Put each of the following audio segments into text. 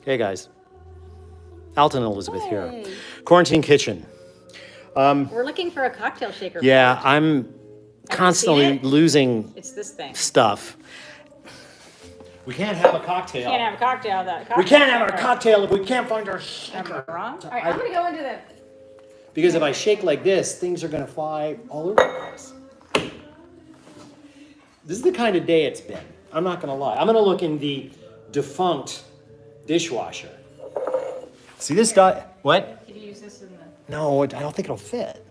Hey guys, Alton and Elizabeth here. Hey. Quarantine kitchen. We're looking for a cocktail shaker. Yeah, I'm Have you constantly seen it? losing It's this thing. stuff. We can't have a cocktail. Can't have a cocktail. We can't have a cocktail if we can't find our shaker. Am I wrong? All right, I'm gonna go into the. Because if I shake like this, things are gonna fly all over the place. This is the kind of day it's been. I'm not gonna lie. I'm gonna look in the defunct dishwasher. See this dot? What? Could you use this in the? No, I don't think it'll fit.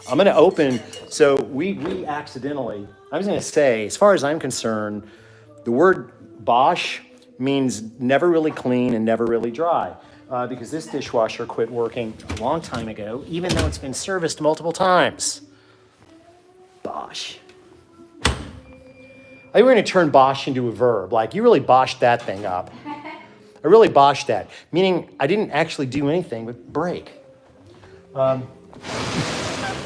I'm gonna open. So we accidentally. I was gonna say, as far as I'm concerned, the word Bosch means never really clean and never really dry. Because this dishwasher quit working a long time ago, even though it's been serviced multiple times. Bosch. I think we're gonna turn Bosch into a verb. Like, you really boshed that thing up. I really boshed that, meaning I didn't actually do anything but break.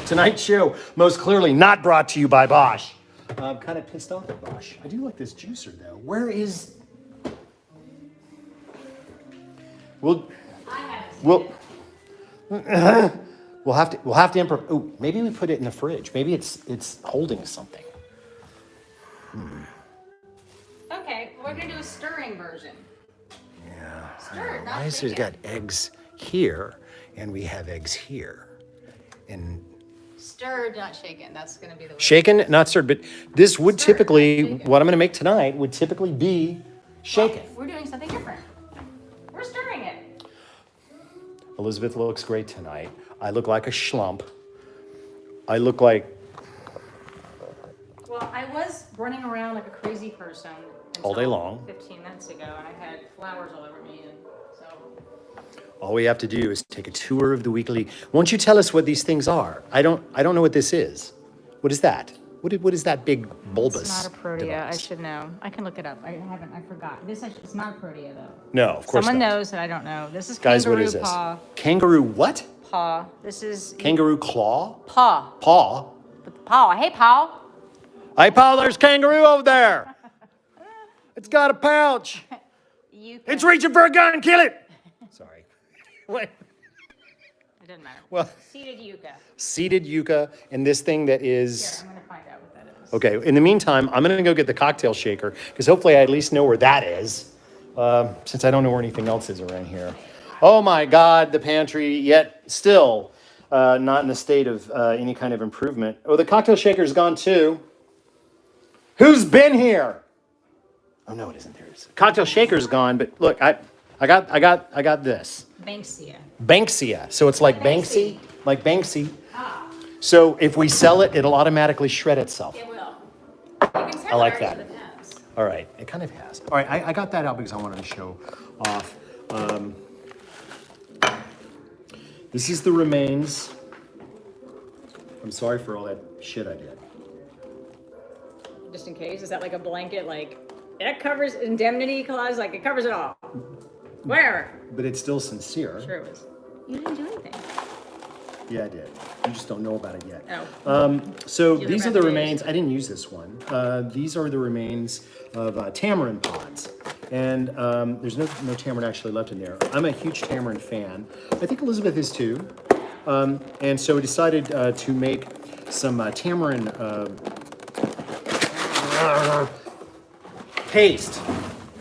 Tonight's show, most clearly not brought to you by Bosch. I'm kind of pissed off at Bosch. I do like this juicer though. Where is? We'll have to improv. Oh, maybe we put it in the fridge. Maybe it's holding something. Okay, we're gonna do a stirring version. Yeah. Stir, not Why is there's shaken. got eggs here and we have eggs here, and Stirred, not shaken. That's gonna be the way. shaken, not stirred. But this would Stirred, typically, not shaken. what I'm going to make tonight would typically be shaken. We're doing something different. We're stirring it. Elizabeth looks great tonight. I look like a schlump. I look like, Well, I was running around like a crazy person All day until long. 15 minutes ago, and I had flowers all over me, and so. all we have to do is take a tour of the weekly. Won't you tell us what these things are? I don't know what this is. What is that? What is that big bulbous It's not a protea. I device? should know. I can look it up. I haven't. I forgot. It's not a protea though. No, of course Someone not. knows that I don't know. This is Guys, kangaroo what is this? paw. Kangaroo what? Paw. This is Kangaroo claw? paw. Paw? With the paw. Hey, paw. Hey, Paul, there's kangaroo over there. It's got a pouch. You. It's reaching for a gun. Kill it. Sorry. What? It doesn't matter. Well, Seeded yucca. seeded yucca and this thing that Here, is. I'm gonna find out what that is. Okay, in the meantime, I'm going to go get the cocktail shaker because hopefully I at least know where that is, since I don't know where anything else is around here. Oh my God, the pantry, yet still not in a state of any kind of improvement. Oh, the cocktail shaker's gone too. Who's been here? Oh no, it isn't there. Cocktail shaker's gone, but look, I got this. Banksia. Banksia. So it's like Banksy, Banksy. like Banksy. Ah, So if we sell it, it'll automatically shred itself. it will. You can tell I like it that. already has. All right, it kind of has. All right, I got that out because I wanted to show off. This is the remains. I'm sorry for all that shit I did. Just in case, is that like a blanket? Like that covers indemnity clause? Like it covers it all. Whatever. But it's still sincere. Sure it was. You didn't do anything. Yeah, I did. You just don't know about it yet. Oh. So You're these are about the to remains. I didn't use this one. These are the remains of tamarind pods. And there's no tamarind actually left in there. I'm a huge tamarind fan. I think Elizabeth is too. And so we decided to make some tamarind paste.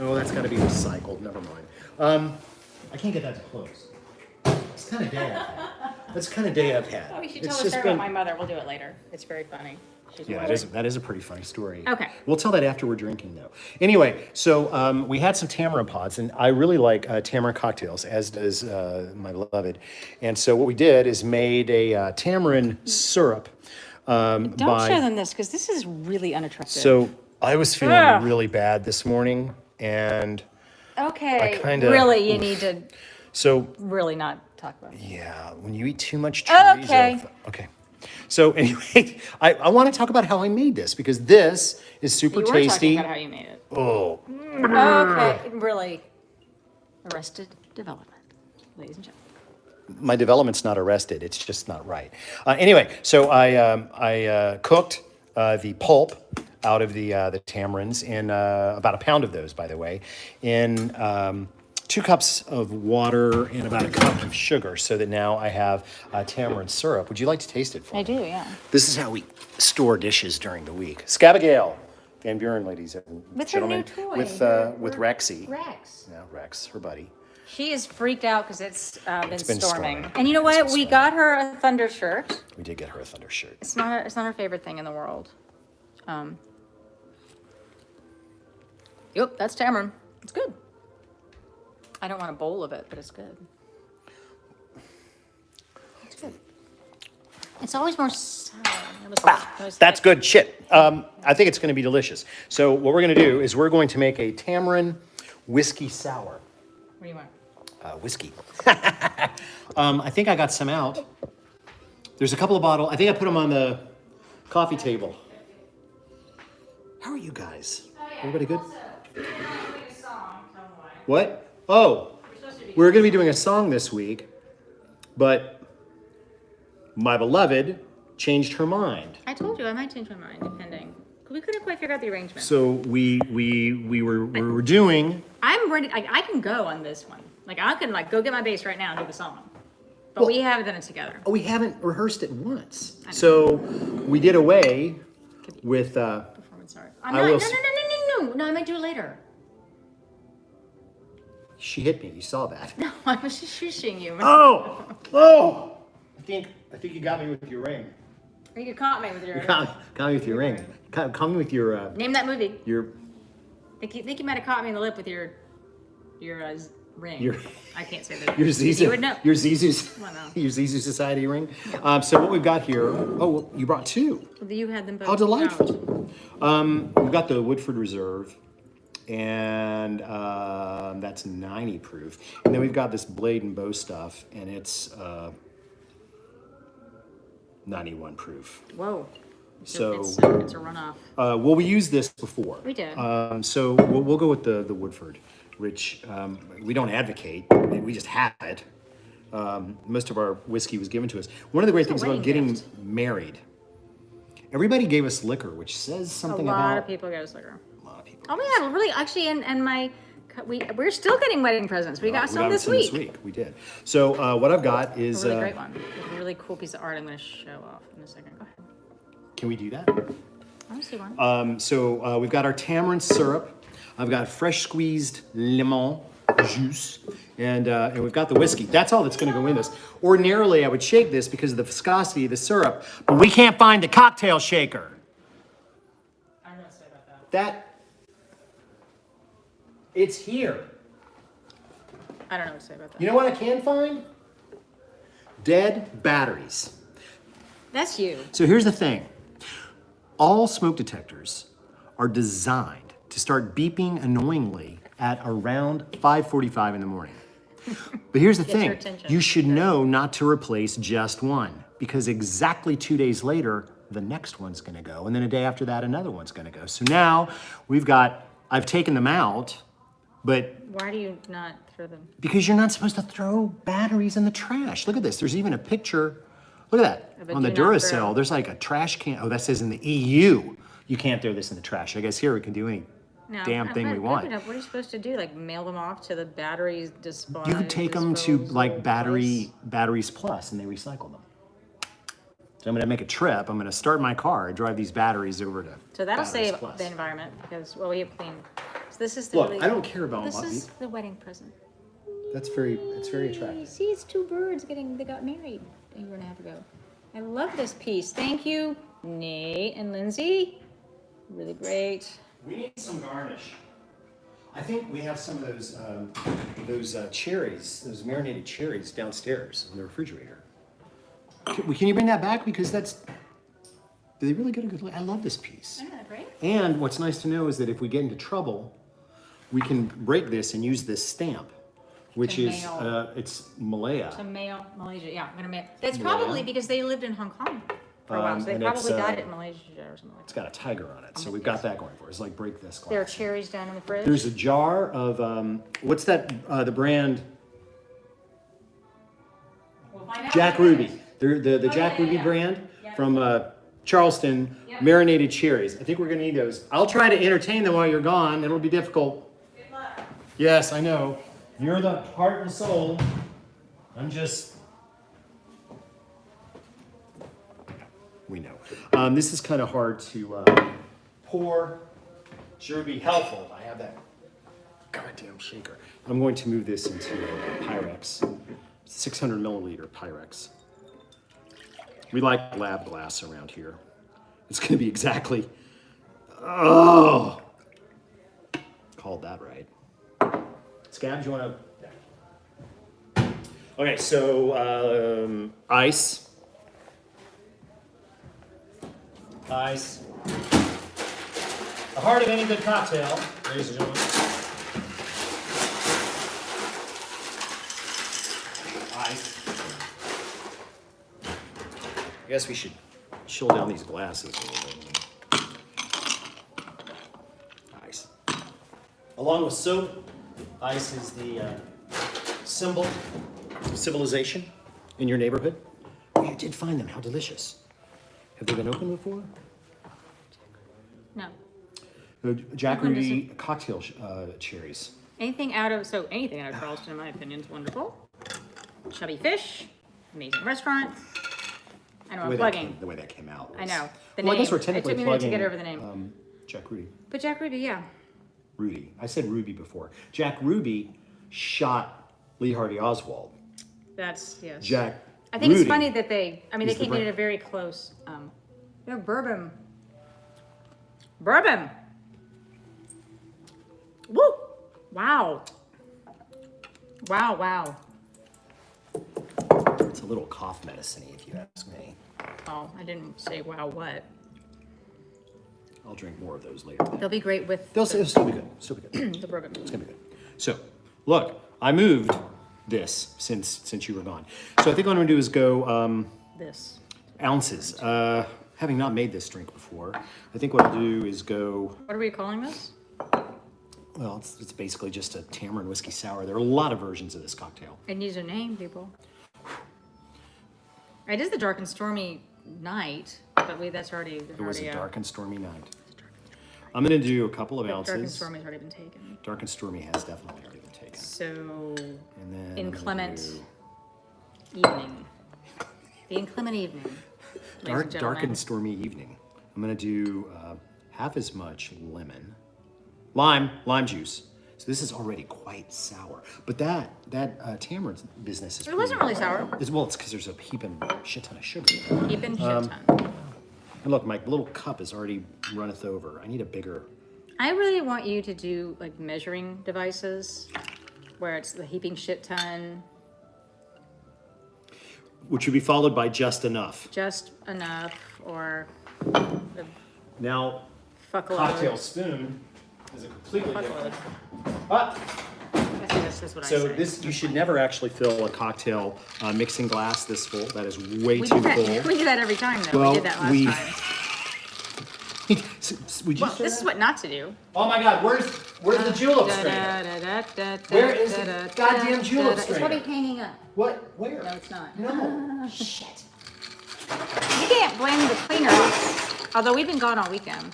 Oh, that's got to be recycled. Never mind. I can't get that to close. It's kind of day I've had. That's the kind of day I've had. Oh, you should It's tell a just story been- about my mother. We'll do it later. It's very funny. She's Yeah, wonderful. that is a pretty funny story. Okay. We'll tell that after we're drinking, though. Anyway, so we had some tamarind pods, and I really like tamarind cocktails, as does my beloved. And so what we did is made a tamarind syrup. Don't show them this because this is really unattractive. So I was feeling Ugh. really bad this morning, and okay, I kinda- really, you need to so really not talk about it. yeah, when you eat too much chorizo. Okay. Okay. So anyway, I want to talk about how I made this because this is super You were tasty. talking about how you made it. Oh, Okay, really. Arrested Development, ladies and gentlemen. my development's not arrested. It's just not right. Anyway, so I cooked the pulp out of the tamarinds in about a pound of those, by the way, in 2 cups of water and about a cup of sugar so that now I have tamarind syrup. Would you like to taste it for me? I do, yeah. This is how we store dishes during the week. Scabigail Van Buren, ladies and With her gentlemen. new toy. With Rexy. Rex. Yeah, Rex, her buddy. She is freaked out because it's been been storming. storming. And you know It's what? been We storming. got her a thunder shirt. We did get her a thunder shirt. It's not her favorite thing in the world. Yep, that's tamarind. It's good. I don't want a bowl of it, but it's good. It's good. It's always more sour. That's good shit. I think it's going to be delicious. So what we're going to do is we're going to make a tamarind whiskey sour. What do you want? Whiskey. I think I got some out. There's a couple of bottles. I think I put them on the coffee table. How are you guys? Everybody good? What? Oh, we're going to be doing a song this week, but my beloved changed her mind. I told you I might change my mind depending. We couldn't quite figure out the arrangement. So we were doing. I'm ready. I can go on this one. Like I can go get my bass right now and do the song. But we haven't done it together. We haven't rehearsed it once. So we did away with. Performance art. I'm I not, will no, I might do it later. She hit me. You saw that. No, I was just shushing you. Oh! I think you got me with your ring. You caught me with your. Got me with your ring. Caught me with your. Name that movie. Your. Think you might have caught me in the lip with your ring. Your. I can't say that. Your Zizu. You would know. Your Zizu's. Well, no. Your Zizu Society ring. So what we've got here. Oh, well, you brought 2. You had them both. How delightful. We've got the Woodford Reserve, and that's 90 proof. And then we've got this Blade and Bow stuff, and it's 91 proof. Whoa. So it's a runoff. well, we used this before. We did. So we'll go with the Woodford, which we don't advocate. We just have it. Most of our whiskey was given to us. One of the great It's a things about wedding getting gift. married, everybody gave us liquor, which says A something lot about of people get us liquor. a lot of people. Oh yeah, really? Actually, and we're still getting wedding presents. We got We some got this some week. We did. So what I've got is. A really great one. With a really cool piece of art. I'm going to show off in a second. Go ahead. Can we do that? I want to see one. So we've got our tamarind syrup. I've got fresh squeezed lemon juice, and we've got the whiskey. That's all that's going to go in this. Ordinarily, I would shake this because of the viscosity of the syrup, but we can't find the cocktail shaker. I don't know what to say about that. That it's here. I don't know what to say about that. You know what I can find? Dead batteries. That's you. So here's the thing. All smoke detectors are designed to start beeping annoyingly at around 5:45 in the morning. But here's the Get your thing. attention. You should know not to replace just one, because exactly 2 days later, the next one's gonna go. And then a day after that, another one's gonna go. So now I've taken them out, but Why do you not throw them? because you're not supposed to throw batteries in the trash. Look at this. There's even a picture. Look at Of that. a On the do not Duracell, throw. there's like a trash can. Oh, that says in the EU, you can't throw this in the trash. I guess here we can do any No, damn thing we want. What are you supposed to do? Like mail them off to the batteries disposal? You could take them to like Batteries Plus, and they recycle them. So I'm gonna make a trip. I'm gonna start my car, drive these batteries over to. So that'll Batteries save Plus. the environment because we have clean. So this is the Look, really, I don't care about This what is the wedding present. It's very You attractive. see, it's 2 birds they got married a year and a half ago. I love this piece. Thank you, Nate and Lindsay. Really great. We need some garnish. I think we have some of those cherries, those marinated cherries downstairs in the refrigerator. Can you bring that back? Because do they really get a good look? I love this piece. Isn't that great? And what's nice to know is that if we get into trouble, we can break this and use this stamp, which To is, mail. it's Malaya. To Malaysia. Yeah, I'm gonna mail. That's Malaya. probably because they lived in Hong Kong for a while, so they and probably it's, got it in Malaysia or something like It's that. got a tiger on it, so we've got that going for us. It's like break this glass. There are cherries down in the fridge. There's a jar of, what's that, the brand? We'll find out Jack what it Ruby. is. The Jack yeah, Ruby yeah. brand Yeah. from Charleston, Yeah. marinated cherries. I think we're gonna need those. I'll try to entertain them while you're gone. It'll be difficult. Good luck. Yes, I know. You're the heart and soul. I'm just. We know. This is kind of hard to pour. Sure would be helpful if I have that goddamn shaker. I'm going to move this into a Pyrex, 600 milliliter Pyrex. We like lab glass around here. It's going to be exactly, oh, called that right. Scabs, you want to? Okay, so ice. Ice. The heart of any good cocktail, ladies and gentlemen. Ice. I guess we should chill down these glasses a little bit. Ice. Along with soap, ice is the symbol of civilization in your neighborhood. Oh, you did find them. How delicious. Have they been opened before? No. Jack Opened Ruby cocktail cherries. Anything out of Charleston, in my opinion, is wonderful. Chubby Fish, amazing restaurant. I know I'm plugging. The way that came out. I know. The Well, I name. guess we're technically it took me a minute to plugging get over the name. Jack Ruby. But Jack Ruby, yeah. Rudy. I said Ruby before. Jack Ruby shot Lee Harvey Oswald. That's, yes. Jack I think Rudy it's funny that they is the came in brand. at a very close, bourbon. Bourbon. Woo! Wow. Wow. It's a little cough medicine-y, if you ask me. Oh, I didn't say wow what. I'll drink more of those later. They'll be great with It'll still be good. Still be good. the bourbon. It's gonna be good. So, look, I moved this since you were gone. So I think what I'm gonna do is go This. ounces. Having not made this drink before, I think what I'll do is go. What are we calling this? Well, it's basically just a tamarind whiskey sour. There are a lot of versions of this cocktail. It needs a name, people. It is the dark and stormy night, but that's already. It was a dark and stormy night. I'm gonna do a couple of ounces. Dark and stormy's already been taken. Dark and stormy has definitely already been taken. So And then I'm inclement gonna evening. The inclement evening. do ladies and dark gentlemen. and stormy evening. I'm gonna do half as much lime juice. So this is already quite sour. But that tamarind business is. It wasn't really sour. It's because there's a heaping shit ton of sugar. Heaping shit ton. And look, my little cup is already runneth over. I need a bigger. I really want you to do like measuring devices where it's the heaping shit ton, Which would be followed by just enough. just enough, or the Now, fuckload. cocktail spoon is a completely different. Fuckload. Ah, I think that's what I so say. this you should never actually fill a cocktail mixing glass this full. That is way We too do that. full. We do that every time, though. Well, we did that last we- time. Would you Well, say this is that? what not to do. Oh my God, where's the julep strainer? Where is the goddamn julep It's probably strainer? hanging up. What? Where? No, it's not. No. Shit. You can't blame the cleaners, although we've been gone all weekend.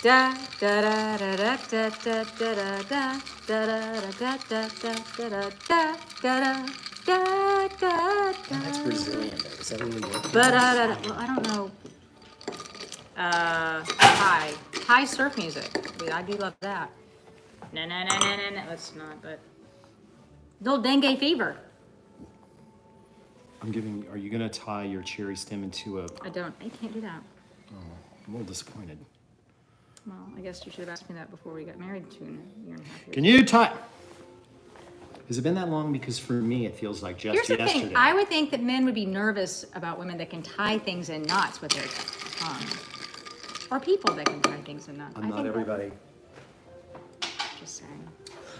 Da da da da da da da da da da da da da da da da da da. That's Brazilian, though. Is that really working? Well, I don't know. Thai surf music. I do love that. No, that's not. But little dengue fever. Are you gonna tie your cherry stem into a? I can't do that. I'm a little disappointed. Well, I guess you should have asked me that before we got married 2.5 years. Can you tie? Has it been that long? Because for me, it feels like just Here's the yesterday. thing. I would think that men would be nervous about women that can tie things in knots with their tongue. Or people that can tie things in knots. I'm not everybody. Just saying.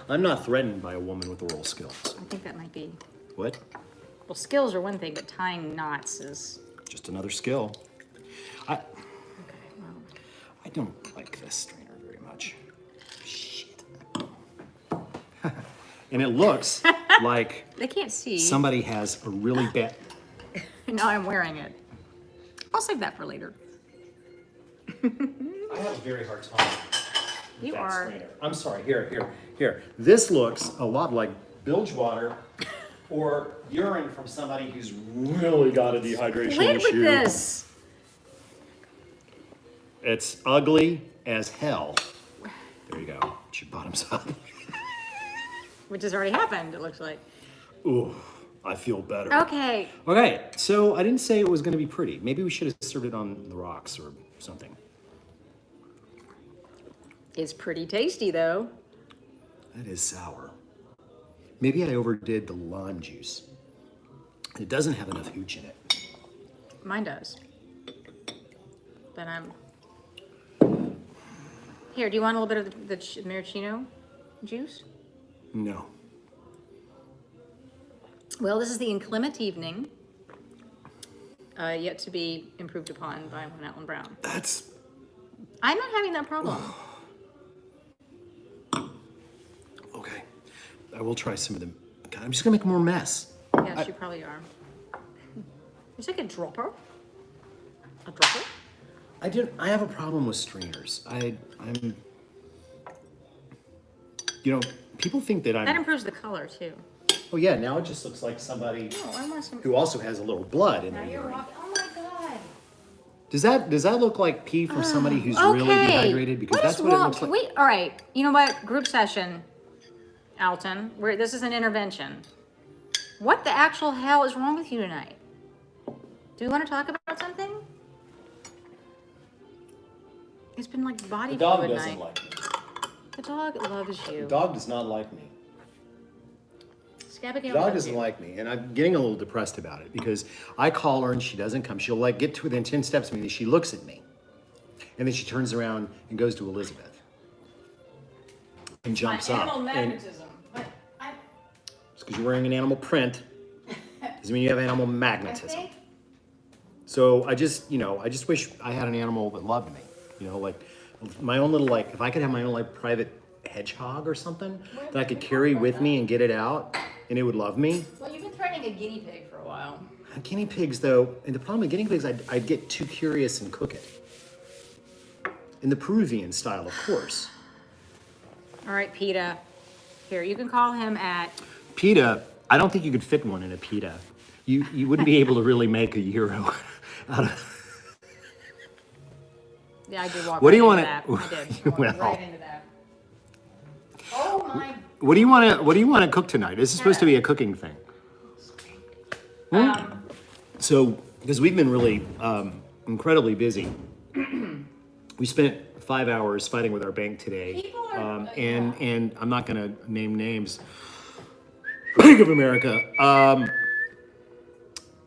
I'm not threatened by a woman with oral skills. I think that might be. What? Well, skills are one thing, but tying knots is. Just another skill. Okay, well. I don't like this strainer very much. Shit. And it looks like They can't see. somebody has a really bad. Now I'm wearing it. I'll save that for later. I have a very hard time You that are. strainer. I'm sorry, here. This looks a lot like bilge water or urine from somebody who's really got a dehydration Live with issue. this. It's ugly as hell. There you go. Put your bottoms up. Which has already happened, it looks like. Ooh, I feel better. Okay. Okay, so I didn't say it was going to be pretty. Maybe we should have served it on the rocks or something. It's pretty tasty, though. That is sour. Maybe I overdid the lime juice. It doesn't have enough hooch in it. Mine does. But Here, do you want a little bit of the maraschino juice? No. Well, this is the inclement evening, yet to be improved upon by one Alan Brown. That's... I'm not having that problem. Okay. I will try some of them. God, I'm just going to make more mess. Yes, you probably are. It's like a dropper. A dropper? I have a problem with strainers. I'm... You know, people think that I'm... That improves the color, too. Oh yeah, now it just looks like somebody Oh, I want some... who also has a little blood in Now their you're urine. walking... Oh, my God. Does that look like pee from somebody who's really dehydrated? Because that's what it looks like. Wait, all right. You know what? Group session, Alton. This is an intervention. What the actual hell is wrong with you tonight? Do you want to talk about something? It's been like body The dog fluid doesn't night. like me. The dog loves you. The dog does not like me. Scabigail The dog loves doesn't you. like me, and I'm getting a little depressed about it because I call her and she doesn't come. She'll like get to within 10 steps of me and she looks at me. And then she turns around and goes to Elizabeth. And jumps up. And magnetism. But it's because you're wearing an animal print. Doesn't mean you have animal magnetism. So I just wish I had an animal that loved me. You know, like my own little, like, if I could have my own like private hedgehog or something that I could carry with me and get it out and it would love me. Well, you've been threatening a guinea pig for a while. Guinea pigs though, and the problem with guinea pigs, I'd get too curious and cook it. In the Peruvian style, of course. All right, PETA. Here, you can call him at... PETA, I don't think you could fit one in a PETA. You wouldn't be able to really make a euro out of... Yeah, I did walk What do you right want into to- that. I did. I walked Well. right into that. Oh, my... What do you want to cook tonight? This is supposed to be a cooking thing. So, because we've been really incredibly busy. We spent 5 hours fighting with our bank today. People are- And I'm not going to name names. Bank of America.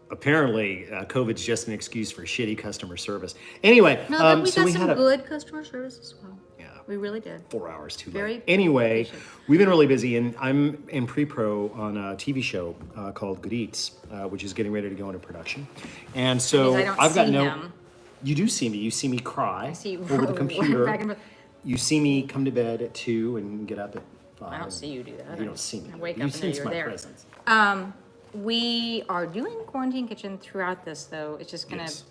Apparently, COVID's just an excuse for shitty customer service. Anyway, No, but we so got we some had good customer service as well. Yeah. We really did. 4 hours too Very late. Anyway, patient. we've been really busy, and I'm in pre-pro on a TV show called Good Eats, which is getting ready to go into production. And so That means I don't I've got see no. him. You do see me. You see me cry see over the computer. back and forth. You see me come to bed at 2 and get up at 5. I don't see you do that. You don't see me. I wake You up and then sense you're my there. presence. We are doing Quarantine Kitchen throughout this, though. It's just gonna... Yes.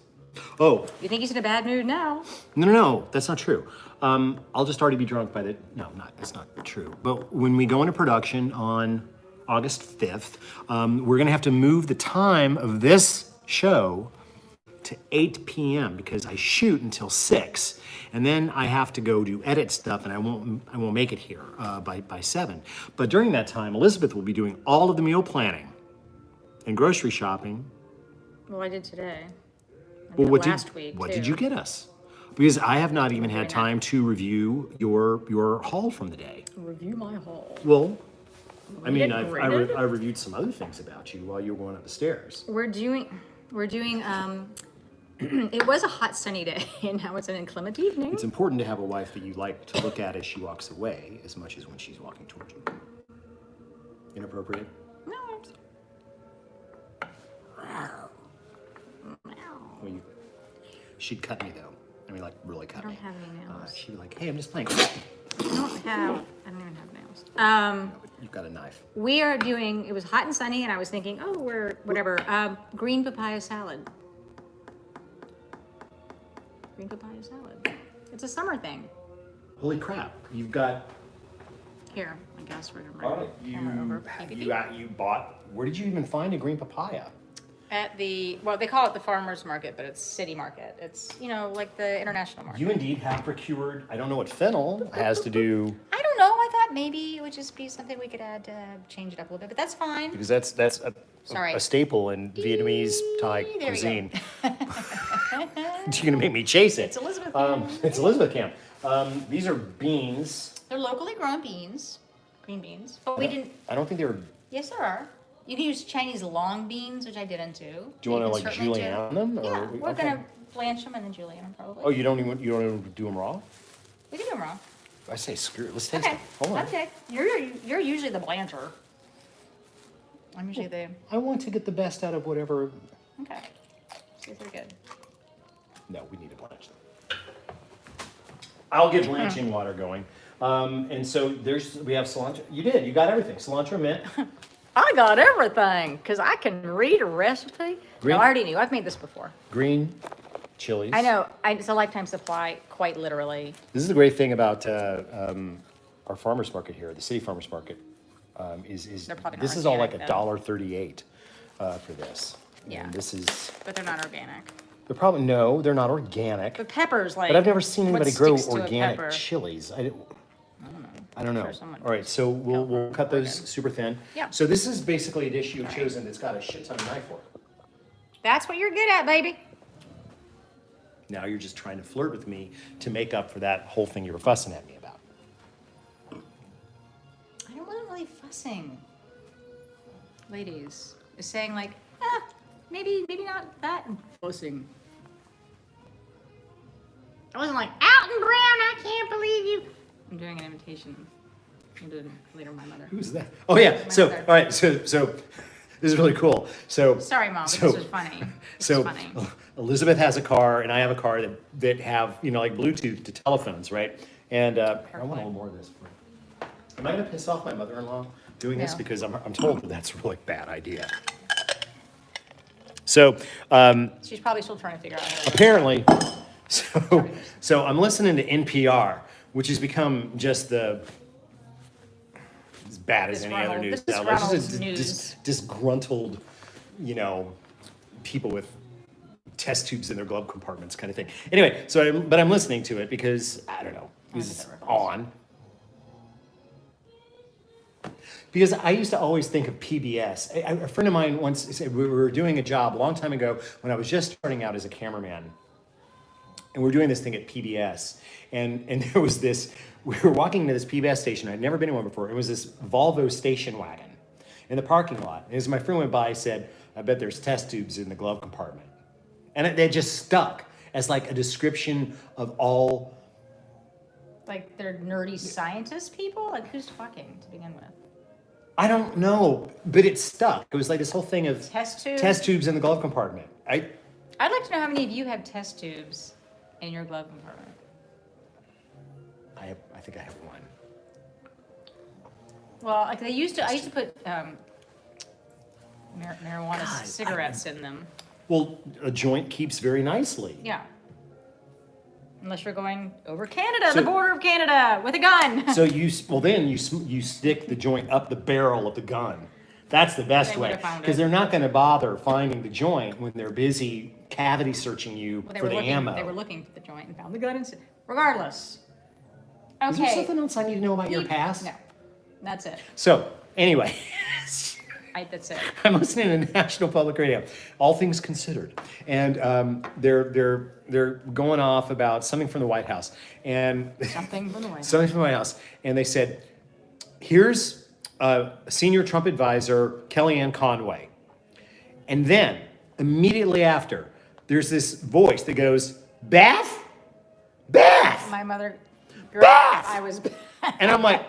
Oh, You think he's in a bad mood now? no, that's not true. I'll just already be drunk by the, no, that's not true. But when we go into production on August 5th, we're gonna have to move the time of this show to 8 p.m. because I shoot until 6, and then I have to go do edit stuff, and I won't make it here by 7. But during that time, Elizabeth will be doing all of the meal planning and grocery shopping. Well, I did today. I Well, did last week, what too. did you get us? Because I have not even had doing that. time to review your haul from the day. Review my haul. Well, I mean, get I graded? reviewed some other things about you while you were going up the stairs. We're doing, it was a hot sunny day, and now it's an inclement evening. It's important to have a wife that you like to look at as she walks away as much as when she's walking towards you. Inappropriate? No, it's... Well, she'd cut me though. I mean, like really cut I don't me. have any nails. She'd be like, "Hey, I'm just playing." I don't even have nails. You've got a knife. We are doing, it was hot and sunny, and I was thinking, oh, we're, whatever, green papaya salad. Green papaya salad. It's a summer thing. Holy crap! You've got. Here, I guess we're gonna All bring right, the camera over. you bought. Where did you even find a green papaya? At well, they call it the farmer's market, but it's city market. It's, like the international market. You indeed have procured. I don't know what fennel has to do I don't know. I thought maybe it would just be something we could add to change it up a little bit, but that's fine. because that's Sorry. a staple in Vietnamese Thai There we go. cuisine. You're gonna make me chase it. It's Elizabeth Camp. It's Elizabeth Camp. These are beans. They're locally grown beans, green beans, but we didn't. I don't think they were. Yes, there are. You can use Chinese long beans, which I didn't do. Do you want to like julienne them? Yeah, Or, we're okay. gonna blanch them and then julienne them probably. Oh, you don't even do them raw? We can do them raw. I say screw it. Let's taste Okay. it. Hold on. Okay. You're usually the blancher. I'm usually the. I want to get the best out of whatever. Okay. See if they're good. No, we need to blanch them. I'll get blanching water going. And so we have cilantro. You got everything. Cilantro, mint. I got everything because I can read a recipe. Green- No, I already knew. I've made this before. Green chilies. I know. It's a lifetime supply, quite literally. This is the great thing about our farmers market here, the city farmers market. Is They're probably not this is all like organic, though. $1.38 for this. Yeah. And this is But they're not organic. they're probably no, they're not organic. But peppers, like. But I've never seen what anybody grow sticks to a organic pepper? chilies. I don't I'm know. sure someone All right, so we'll cut those Oregon. super thin. Yeah. So this is basically a dish you've chosen that's got a shit ton of knife work. That's what you're good at, baby. Now you're just trying to flirt with me to make up for that whole thing you were fussing at me about. I wasn't really fussing. Ladies, is saying like, maybe not that fussing. I wasn't like, Alton Brown, I can't believe you. I'm doing an imitation. I did later my mother. Who's that? Oh yeah. So mother. all right. So this is really cool. So Sorry, Mom, so- this was funny. This So was funny. Elizabeth has a car, and I have a car that have like Bluetooth to telephones, right? And I want a little more of this. Am I gonna piss off my mother-in-law doing this No. because I'm told that that's a really bad idea. So She's probably still trying to figure out how to apparently, so I'm listening to NPR, which has become just as bad as any other news outlet. Disgruntled news. Disgruntled, people with test tubes in their glove compartments kind of thing. Anyway, but I'm listening to it because, I don't know, it's on. Because I used to always think of PBS. A friend of mine once said we were doing a job a long time ago when I was just starting out as a cameraman. And we were doing this thing at PBS. And there was we were walking into this PBS station. I'd never been in one before. It was this Volvo station wagon in the parking lot. And as my friend went by, he said, I bet there's test tubes in the glove compartment. And they just stuck as like a description of all. Like they're nerdy scientist people? Like who's talking to begin with? I don't know, but it stuck. It was like this whole thing of Test tubes in the glove compartment. I'd like to know how many of you have test tubes in your glove compartment. I think I have one. Well, like I used to put marijuana God, cigarettes in them. Well, a joint keeps very nicely. Yeah. Unless you're going over Canada, So- the border of Canada, with a gun. So you stick the joint up the barrel of the gun. That's the best They way would've found because it. they're not going to bother finding the joint when they're busy cavity searching you Well, for the ammo. They were looking for the joint and found the gun. Regardless. Okay. Is there something else I need to know about your past? No. That's it. So anyway. That's it. I'm listening to National Public Radio, All Things Considered, and they're going off about something from the White House, and Something from the White House. something from the White House, and they said, "Here's senior Trump advisor Kellyanne Conway," and then immediately after, there's this voice that goes, "Beth, Beth," My mother. Beth! I was. and I'm like,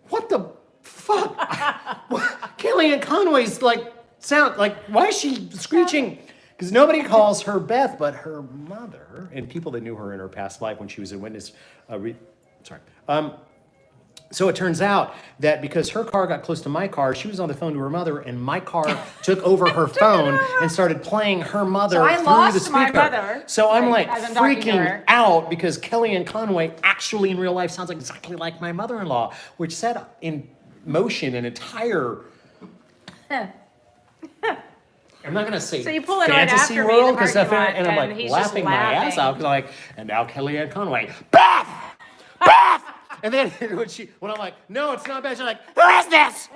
"What the fuck?" Kellyanne Conway's sound like, why is she screeching? Because nobody calls her Beth but her mother and people that knew her in her past life when she was a witness. So it turns out that because her car got close to my car, she was on the phone to her mother, and my car took over her phone and started playing her mother So I through lost the speaker. my mother, So I'm like, like as I'm talking to freaking her. out because Kellyanne Conway actually in real life sounds exactly like my mother-in-law, which set in motion an entire. I'm not gonna say So you pull it right fantasy after me in the world because parking lot, and I'm and like he's just laughing my ass laughing. out because like, and now Kellyanne Conway, Beth, Beth, and then when I'm like, no, it's not Beth. She's like, who is this?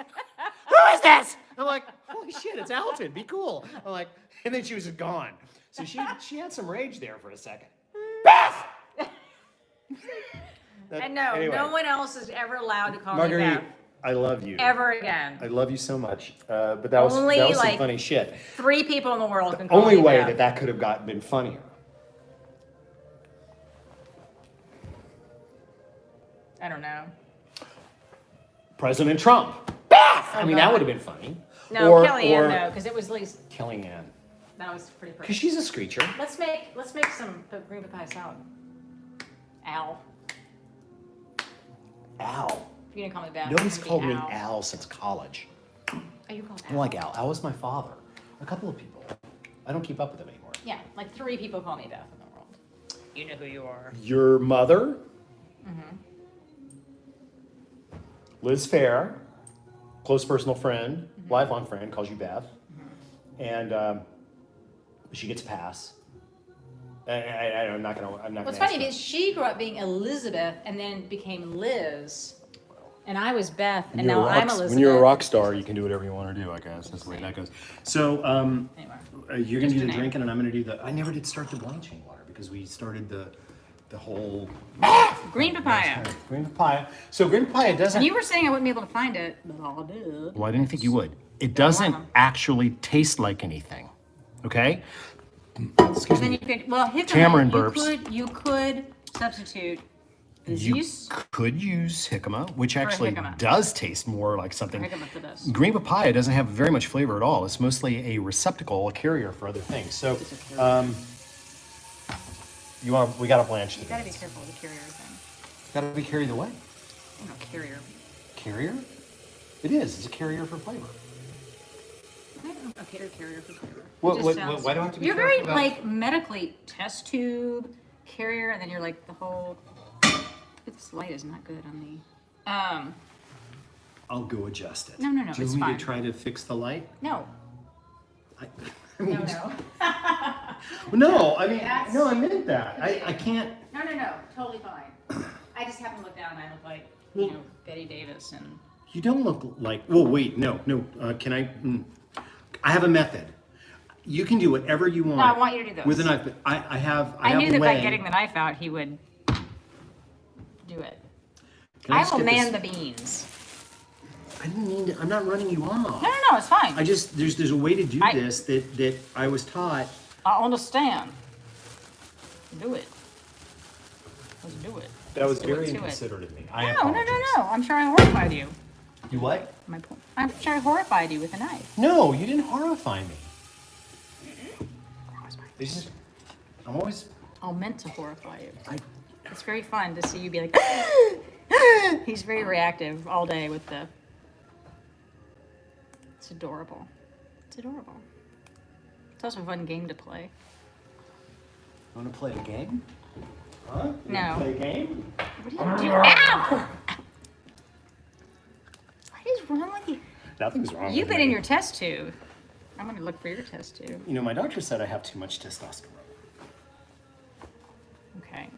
Who is this? I'm like, holy shit, it's Alton. Be cool. I'm like, and then she was gone. So she had some rage there for a second. Beth. And no, Anyway, no one else is ever allowed to call me Marguerite, Beth I love you. ever again. I love you so much. But that was Only, some like, funny shit. 3 people in the world can call Only me way Beth. that could have been funnier. I don't know. President Trump. Beth! I mean, that God. would have been funny. No, Kellyanne, no, because it was at least, Kellyanne. that was pretty Because perfect. she's a screecher. Let's make some green papaya salad. Al. Al. You didn't call me Beth. Nobody's I'm gonna called be me Al. Al since college. Oh, you called I don't like Al. Al was my father. A couple of people. I don't keep up with them anymore. Yeah, like 3 people call me Beth in the world. You know who you are. Your mother. Liz Fair, close personal friend, lifelong friend, calls you Beth. And she gets a pass. I'm not gonna. What's funny is she grew up being Elizabeth and then became Liz. And I was Beth, and now I'm Elizabeth. When you're a rock star, you can do whatever you want to do. I guess that's the way that goes. So Anyway. you're gonna do the name. drinking, and I'm gonna do the. I never did start the blanching water because we started the whole Green papaya. green papaya. So green papaya doesn't. And you were saying I wouldn't be able to find it, but I did. Well, I didn't think you would. It doesn't them. actually taste like anything. Okay. Excuse Then me. you could, well, jicama, Tamarind burps. You could substitute You this. could use jicama, which actually jicama. does taste more like something. Jicama for this. Green papaya doesn't have very much flavor at all. It's mostly a receptacle, a carrier for other things. So, we got to blanch You the gotta be beans. careful with the carrier thing. Got to be carried away. You know, carrier. Carrier? It is. It's a carrier for flavor. I don't know, a carrier for flavor. What- It just what- sounds- why do I have to be You're very, careful about- like, medically test tube, carrier, and then you're like the whole, this light is not good on the, I'll go adjust it. No, Do it's you want me fine. to try to fix the light? no, I, no. no, I mean, That's- no, I meant that. I can't. No, totally fine. I just happen to look down and I look like, you know, Betty Davis and. You don't look like. Well, wait, no. Can I? I have a method. You can do whatever you want. No, I want you to do this. With a knife. But I have. I have knew a that way. by getting the knife out, he would do it. Can I just will get man this- the beans. I didn't mean to. I'm not running you off. No, it's fine. I just there's a way to do I- this that I was taught. I understand. Do it. Let's do it. That was Let's do very it to it. inconsiderate of me. I No. apologize. I'm sure I horrified you. You what? My point. I'm sure I horrified you with a knife. No, you didn't horrify me. It's just, I'm always. I meant to horrify you. I. It's very fun to see you be like. He's very reactive all day with the. It's adorable. It's adorable. It's also a fun game to play. Want to play a game? Huh? You No. wanna Play a game? What do you do? Ow! What is wrong with you? Nothing's wrong. You've with been in me. your test tube. I'm gonna look for your test tube. You know, my doctor said I have too much testosterone. Okay.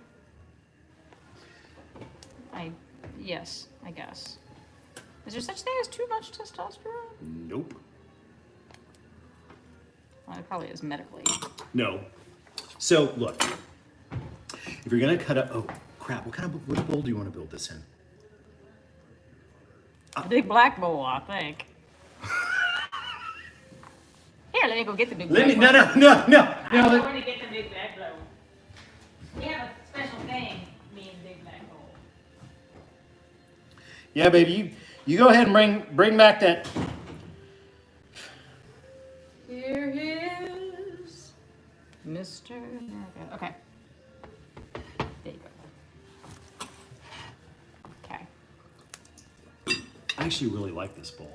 Yes, I guess. Is there such thing as too much testosterone? Nope. Well, it probably is medically. No. So look, if you're gonna cut a, oh crap, what bowl do you want to build this in? A big black bowl, I think. Here, let me go get the big black bowl. No. I'm going to get the big black bowl. We have a special thing, me and big black bowl. Yeah, baby, you go ahead and bring back that. Here is Mr. America. Okay. There you go. Okay. actually really like this bowl.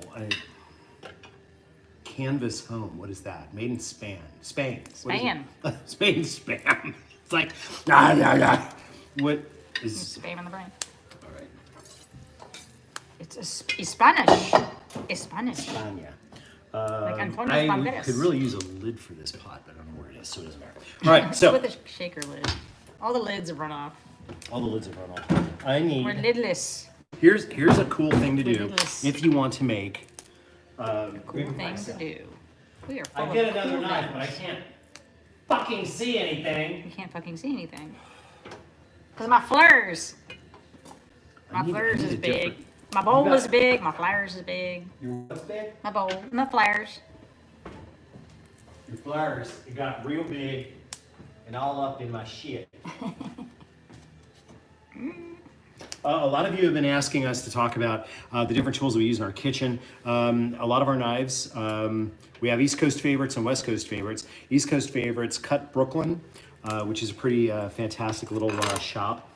Canvas Home. What is that? Made in Spain. Spain. What is it? Spain spam. It's like What is? Spam in the brain. All right. It's Spanish. It's Spanish. Spania. Like Antonio I Banderas. could really use a lid for this pot, but I don't know where it is, so it doesn't matter. All right, so With a shaker lid. All the lids have run off. all the lids have run off. I We're need. lidless. Here's a cool thing to do Lidless. if you want to make. Cool thing to do. We are full I of get another cool knife, but I things. can't fucking see anything. You can't fucking see anything. Because my flares. My I flares need is a big. different- My bowl got is it. big. My flares is big. Your what's big? My bowl. My flares. Your flowers, it got real big and all up in my shit. A lot of you have been asking us to talk about the different tools we use in our kitchen. A lot of our knives, we have East Coast favorites and West Coast favorites. East Coast favorites, Cut Brooklyn, which is a pretty fantastic little shop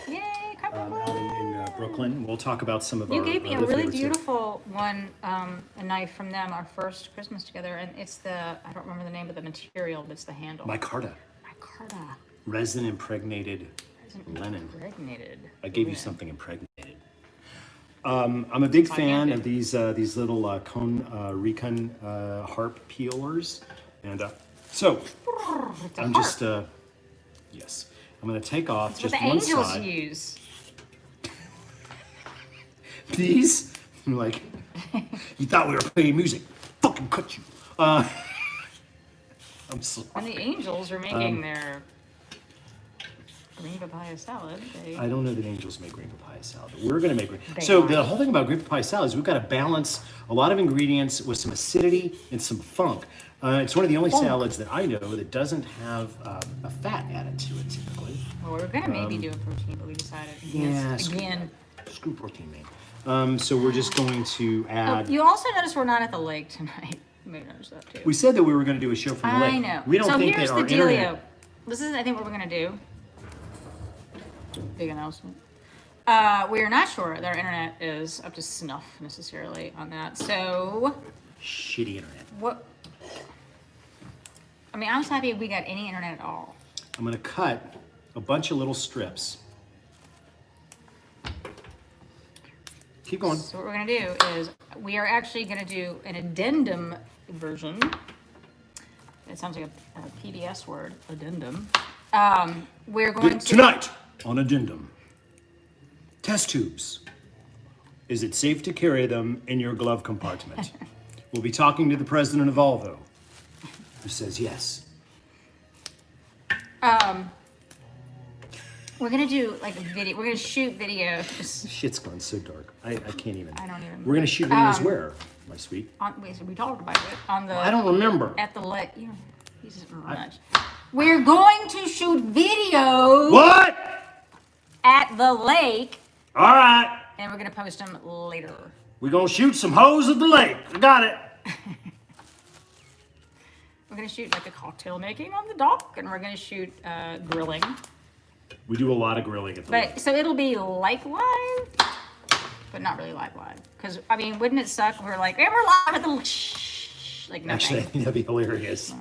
Yay, come on. out in Brooklyn. We'll talk about some of You our gave me a other really favorites there. beautiful one, a knife from them, our first Christmas together, and it's I don't remember the name of the material, but it's the handle. Micarta, Micarta. resin impregnated linen. Impregnated. I gave you something impregnated. I'm a big fan of these little Recon harp peelers, and so It's a I'm harp. just yes, I'm gonna take off What just the one angels side. use. These, I'm like, you thought we were playing music? Fucking cut you. I'm sorry. When the angels are making their green papaya salad, they I don't know that angels make green papaya salad, but we're gonna make green. They So are. the whole thing about green papaya salad is we've got to balance a lot of ingredients with some acidity and some funk. It's one of the only salads that I know that doesn't have a fat added to it typically. well, we were gonna maybe do a protein, but we decided yeah, against again. Screw protein, man. So we're just going to Oh, add. you also notice we're not at the lake tonight. You may notice that too. We said that we were going to do a show from the lake. I know. We don't so think here's that the our dealio. internet. This is, I think, what we're gonna do. Big announcement. We are not sure that our internet is up to snuff necessarily on that. So, Shitty internet. what? I mean, I'm just happy if we got any internet at all. I'm going to cut a bunch of little strips. Keep going. So what we're gonna do is we are actually gonna do an addendum version. It sounds like a PBS word, addendum. We're going to Tonight on Addendum, test tubes. Is it safe to carry them in your glove compartment? We'll be talking to the president of Volvo, who says yes. We're gonna do like a video. We're gonna shoot videos. Shit's gone so dark. I can't even. I don't even- We're gonna shoot videos where, my sweet? We talked about it on the I don't remember. at the lake. You know, this is much. We're going to shoot videos What? at the lake, All right. and we're gonna post them later. We're gonna shoot some hoes at the lake. I got it. We're gonna shoot like a cocktail making on the dock, and we're gonna shoot grilling. We do a lot of grilling at the lake. But so it'll be like live, but not really live. Because I mean, wouldn't it suck? If we're like, and we're live at the like nothing. Actually, I think that'd be hilarious.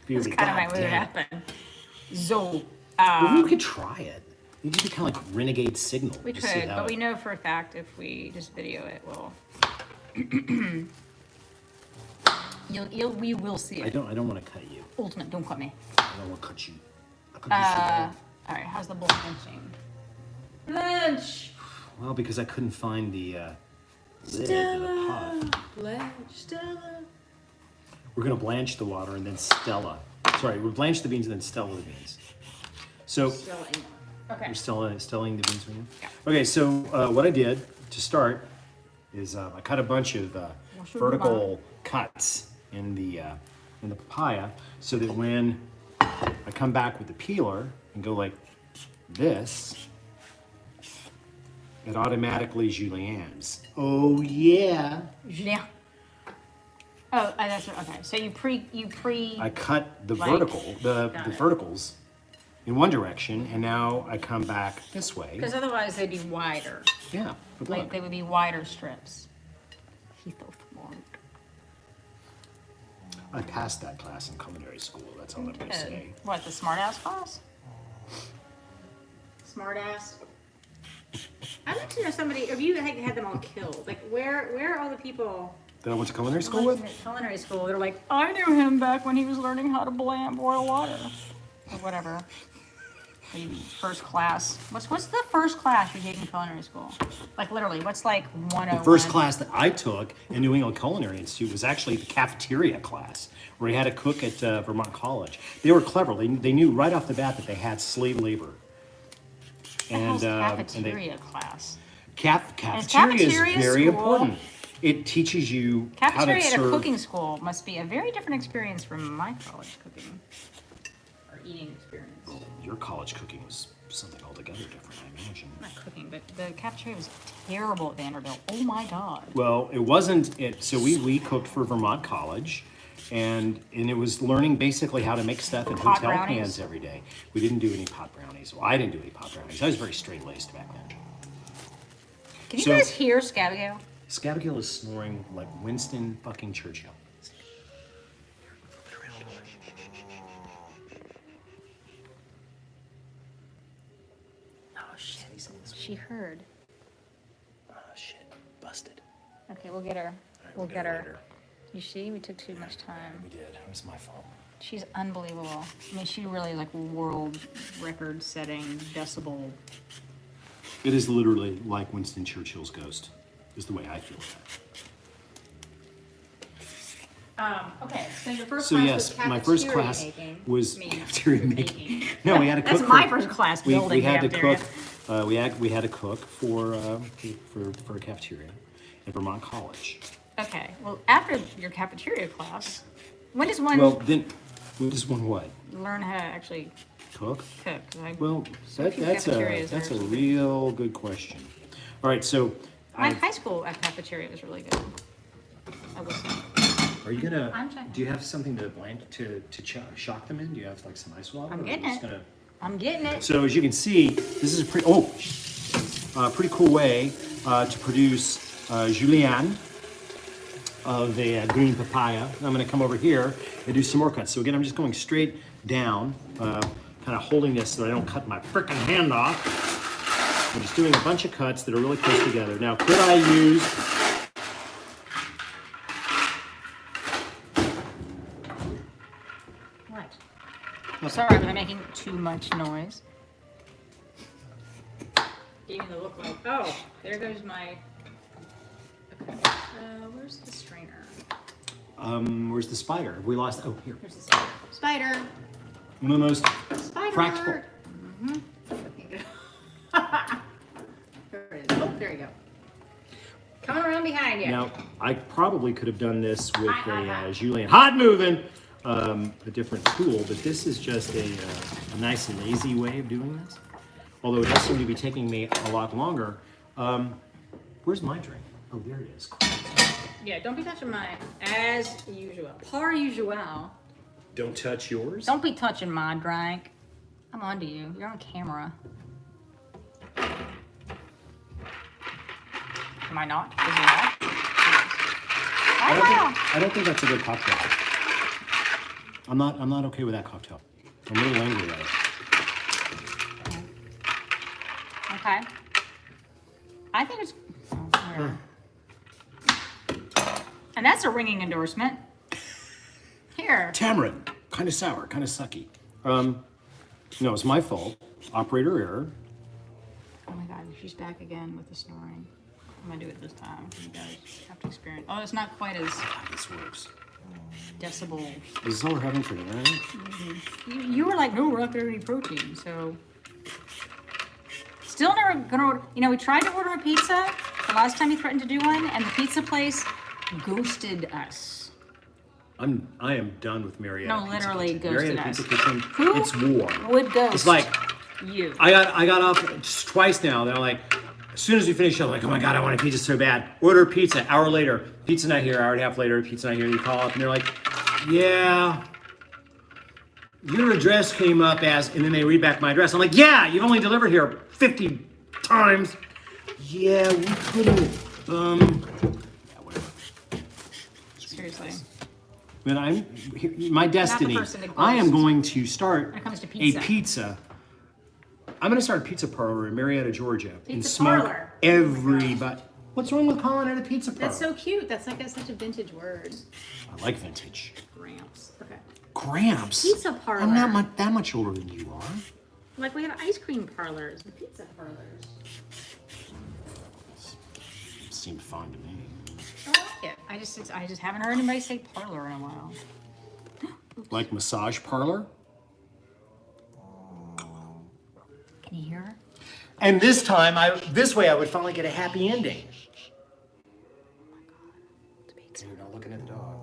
People That's would be, kind of "God what would damn." happen. So Well, we could try it. We could be kind of like renegade signal. we Just see could, how but it- we know for a fact if we just video it, we'll. We will see I it. don't want to cut you. Ultimate, don't cut me. I don't want to cut you. I'll cut you so bad. All right, how's the bull blanching? Blanch. Well, because I couldn't find the lid of the pot. Blanch, Stella. We're gonna blanch the water and then Stella. Sorry, we'll blanch the beans and then Stella the beans. So Stella. Okay. you're stelling the beans right now? Okay, so what I did to start is I cut a bunch of vertical cuts in the papaya so that when I come back with the peeler and go like this, it automatically juliennes. Oh yeah. Julien. Oh, that's right. Okay. So you pre. I cut the Like- vertical, the Got it. verticals in one direction, and now I come back this way. Because otherwise they'd be wider. Yeah, but Like look, they would be wider strips. teeth of smart. I passed that class in culinary school. That's all I'm going to say. What, the smart ass class? Smart ass. I'd like to know somebody, if you had them all killed, like where are all the people That I went to culinary school with? at culinary school? They're like, I knew him back when he was learning how to boil water. Or whatever. Maybe first class. What's the first class you take in culinary school? Like literally, what's like 101? The first class that I took in New England Culinary Institute was actually the cafeteria class, where we had a cook at Vermont College. They were clever. They knew right off the bat that they had slave labor. And And cafeteria class. Cafeteria is cafeteria very school? important. It teaches you how to Cafeteria at a serve. cooking school must be a very different experience from my college cooking or eating experience. Your college cooking was something altogether different, I imagine. Not cooking, but the cafeteria was terrible at Vanderbilt. Oh my god. Well, it wasn't it. So we cooked for Vermont College, and it was learning basically how to make stuff in Pot hotel brownies? pans every day. We didn't do any pot brownies. Well, I didn't do any pot brownies. I was very straight laced back then. Can you So- guys hear Scabigail? Scabigail is snoring like Winston fucking Churchill. Oh shit. She heard. Oh shit, busted. Okay, we'll get her. We'll get her. You see, we took too much time. We did. It was my fault. She's unbelievable. I mean, she really like world record setting decibel. It is literally like Winston Churchill's ghost, is the way I feel about it. Okay, so your first So class yes, was my first cafeteria class making. was Me. cafeteria making. No, we had to cook. That's my for- first class we building had to cafeteria. cook. We had to cook for a cafeteria at Vermont College. Okay, well, after your cafeteria class, when does one Well, then, what is one what? learn how to actually Cook? cook? Like, Well, a few cafeterias that's a are- real good question. All right, so my I, high school cafeteria was really good. I was. are you gonna? I'm checking. Do you have something to shock them in? Do you have like some ice water? I'm or are you getting just it. gonna- I'm getting it. So as you can see, this is a pretty cool way to produce julienne of a green papaya. I'm going to come over here and do some more cuts. So again, I'm just going straight down, kind of holding this so I don't cut my frickin' hand off. I'm just doing a bunch of cuts that are really close together. Now, could I use... What? I'm sorry, was I making too much noise? Gave me the look like, oh, there goes my. Okay. Where's the strainer? Where's the spider? Have we lost... Oh, here. Here's the spider. Spider. One of the most Spider. practical... There it is. Oh, there you go. Coming around behind you. Now, I probably could have done this with a julienne hot moving, a different tool, but this is just a nice lazy way of doing this. Although it does seem to be taking me a lot longer. Where's my drink? Oh, there it is. Yeah, don't be touching mine as usual. Par usual. Don't touch yours? Don't be touching my drink. I'm onto you. You're on camera. Am I not? Is it not? I don't think that's a good cocktail. I'm not okay with that cocktail. I'm a little angry at it. Okay. I think it's. Oh, whatever. And that's a ringing endorsement. Here. Tamarind, kind of sour, kind of sucky. No, it's my fault. Operator error. Oh my god, she's back again with the snoring. I'm gonna do it this time. You guys have to experience. Oh, it's not quite as This works. decibel. Is this all we're having for dinner? Right? You were like, no, we're not gonna have any protein, so. Still never gonna order. You know, we tried to order a pizza the last time you threatened to do one, and the pizza place ghosted us. I am done with Marietta. No, Pizza literally Kitchen. ghosted Marietta us. Pizza Kitchen. Who It's war. would ghost It's like you? I got off just twice now. They're like, as soon as we finish, I'm like, oh my god, I want a pizza so bad. Order pizza. Hour later, pizza not here. Hour and a half later, pizza not here. You call up and they're like, yeah, your address came up as, and then they read back my address. I'm like, yeah, you've only delivered here 50 times. Yeah, we couldn't. Yeah, whatever. But my destiny. person to I am boast. going to start When it comes to a pizza. pizza. I'm going to start a pizza parlor in Marietta, Georgia, and Pizza smoke parlor. everybody. What's wrong with calling it a pizza parlor? That's so cute. That's like such a vintage word. I like vintage. Gramps. Okay. Gramps. Pizza parlor. I'm not that much older than you are. Like we have ice cream parlors and pizza parlors. Seemed fine to me. I like it. I just haven't heard anybody say parlor in a while. Like massage parlor. Can you hear her? And this time, this way I would finally get a happy ending. The pizza. You're not looking at the dog.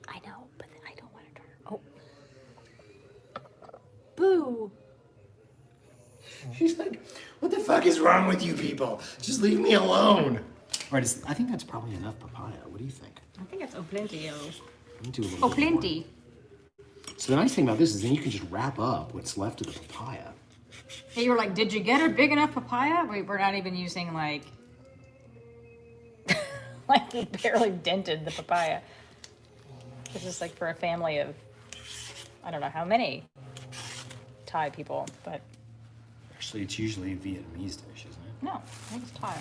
I know, but I don't want to turn. Oh. Boo. She's like, what the fuck is wrong with you people? Just leave me alone. All right, I think that's probably enough papaya. What do you think? I think it's plenty. Let me do a little Oh, bit more. plenty. So the nice thing about this is then you can just wrap up what's left of the papaya. Yeah, you were like, did you get a big enough papaya? We're not even using like, like we barely dented the papaya. This is like for a family of, I don't know how many Thai people, but Actually, it's usually a Vietnamese dish, isn't it? no, I think it's Thai.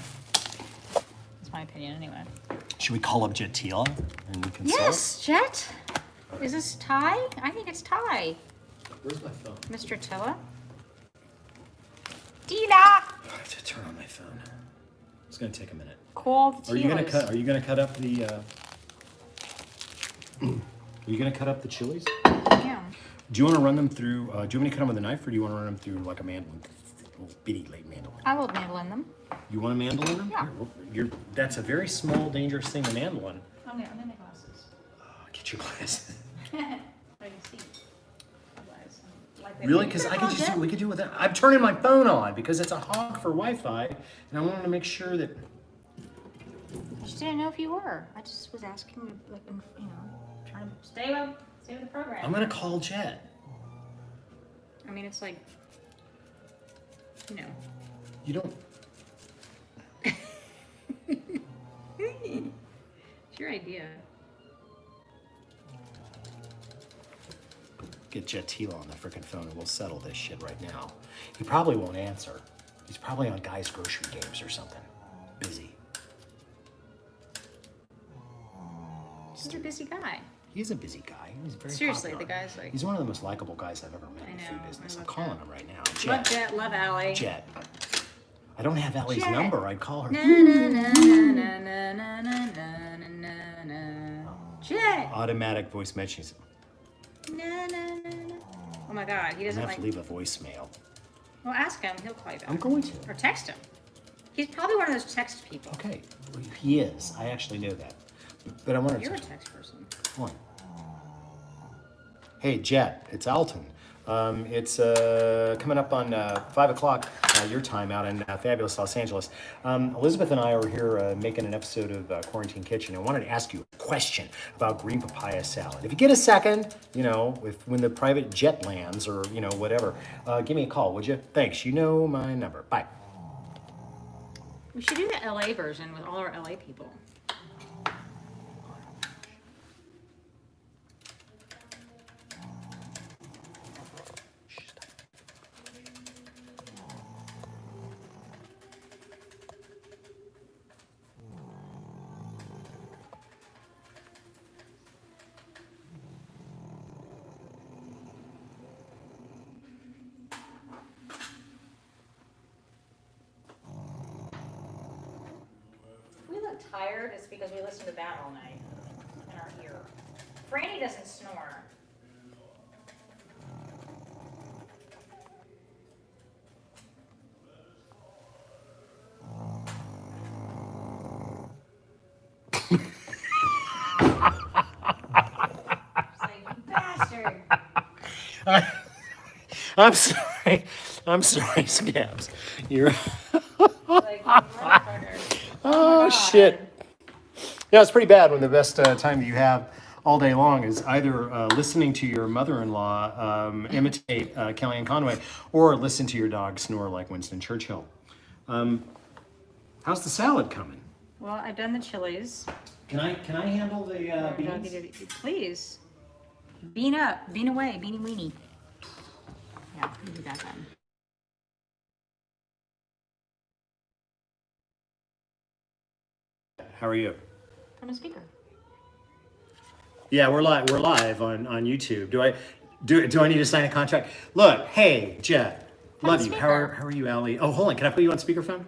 That's my opinion anyway. Should we call up Jetila and consult? Yes, Jet. Is this Thai? I think it's Thai. Where's my phone? Mr. Tilla. Dina! I have to turn on my phone. It's gonna take a minute. Call the Are you gonna Tillas. cut? Are you gonna cut up the? Are you gonna cut up the chilies? Yeah. Do you want to run them through? Do you want me to cut them with a knife, or do you want to run them through like a mandolin, little bitty late mandolin? I will mandolin them. You want a mandolin them? Yeah. That's a very small, dangerous thing. A mandolin. I'm in my glasses. Get your glasses. I can see. Otherwise, like that. Really? Because I could just we could do it with that. I'm turning my phone on because it's a hog for Wi-Fi, and I wanted to make sure that. I just didn't know if you were. I just was asking, like, you know, trying to stay with the program. I'm gonna call Jet. I mean, it's like, you know. You don't. It's your idea. Get Jetila on the frickin' phone and we'll settle this shit right now. He probably won't answer. He's probably on Guy's Grocery Games or something. Busy. He's a busy guy. He's a busy guy. He's very Seriously, popular. the guy's like- He's one of the most likable guys I've ever met in the I food know, business. I I'm love calling Jet. him right now. Love Jet, love Allie. Jet. I don't have Allie's Jet. number. I'd call her. Na na na na na na na na na na. Jet. Automatic voice messages. Na na na na. Oh my God, he I doesn't have like. to leave a voicemail. Well, ask him. He'll call you back. I'm going to. Or text him. He's probably one of those text people. Okay. He is. I actually know that. But I want to. You're a text person. Come on. Hey, Jet, it's Alton. It's coming up on 5 o'clock your time out in fabulous Los Angeles. Elizabeth and I are here making an episode of Quarantine Kitchen. I wanted to ask you a question about green papaya salad. If you get a second, you know, when the private jet lands or, you know, whatever, give me a call, would you? Thanks. You know my number. Bye. We should do the LA version with all our LA people. If we look tired, it's because we listened to that all night in our ear. Franny doesn't snore. It's like, "You bastard." I'm sorry. I'm sorry, Scabs. You're. Like, motherfucker. Oh, God. shit. Yeah, it's pretty bad when the best time that you have all day long is either listening to your mother-in-law imitate Kellyanne Conway or listen to your dog snore like Winston Churchill. How's the salad coming? Well, I've done the chilies. Can I handle the beans? Please. Bean up, bean away, beanie weenie. Yeah, we do that then. How are you? From a speaker. Yeah, we're live. We're live on YouTube. Do I need to sign a contract? Look, hey, Jet, love you. How are you, Allie? Oh, hold on. Can I put you on speakerphone?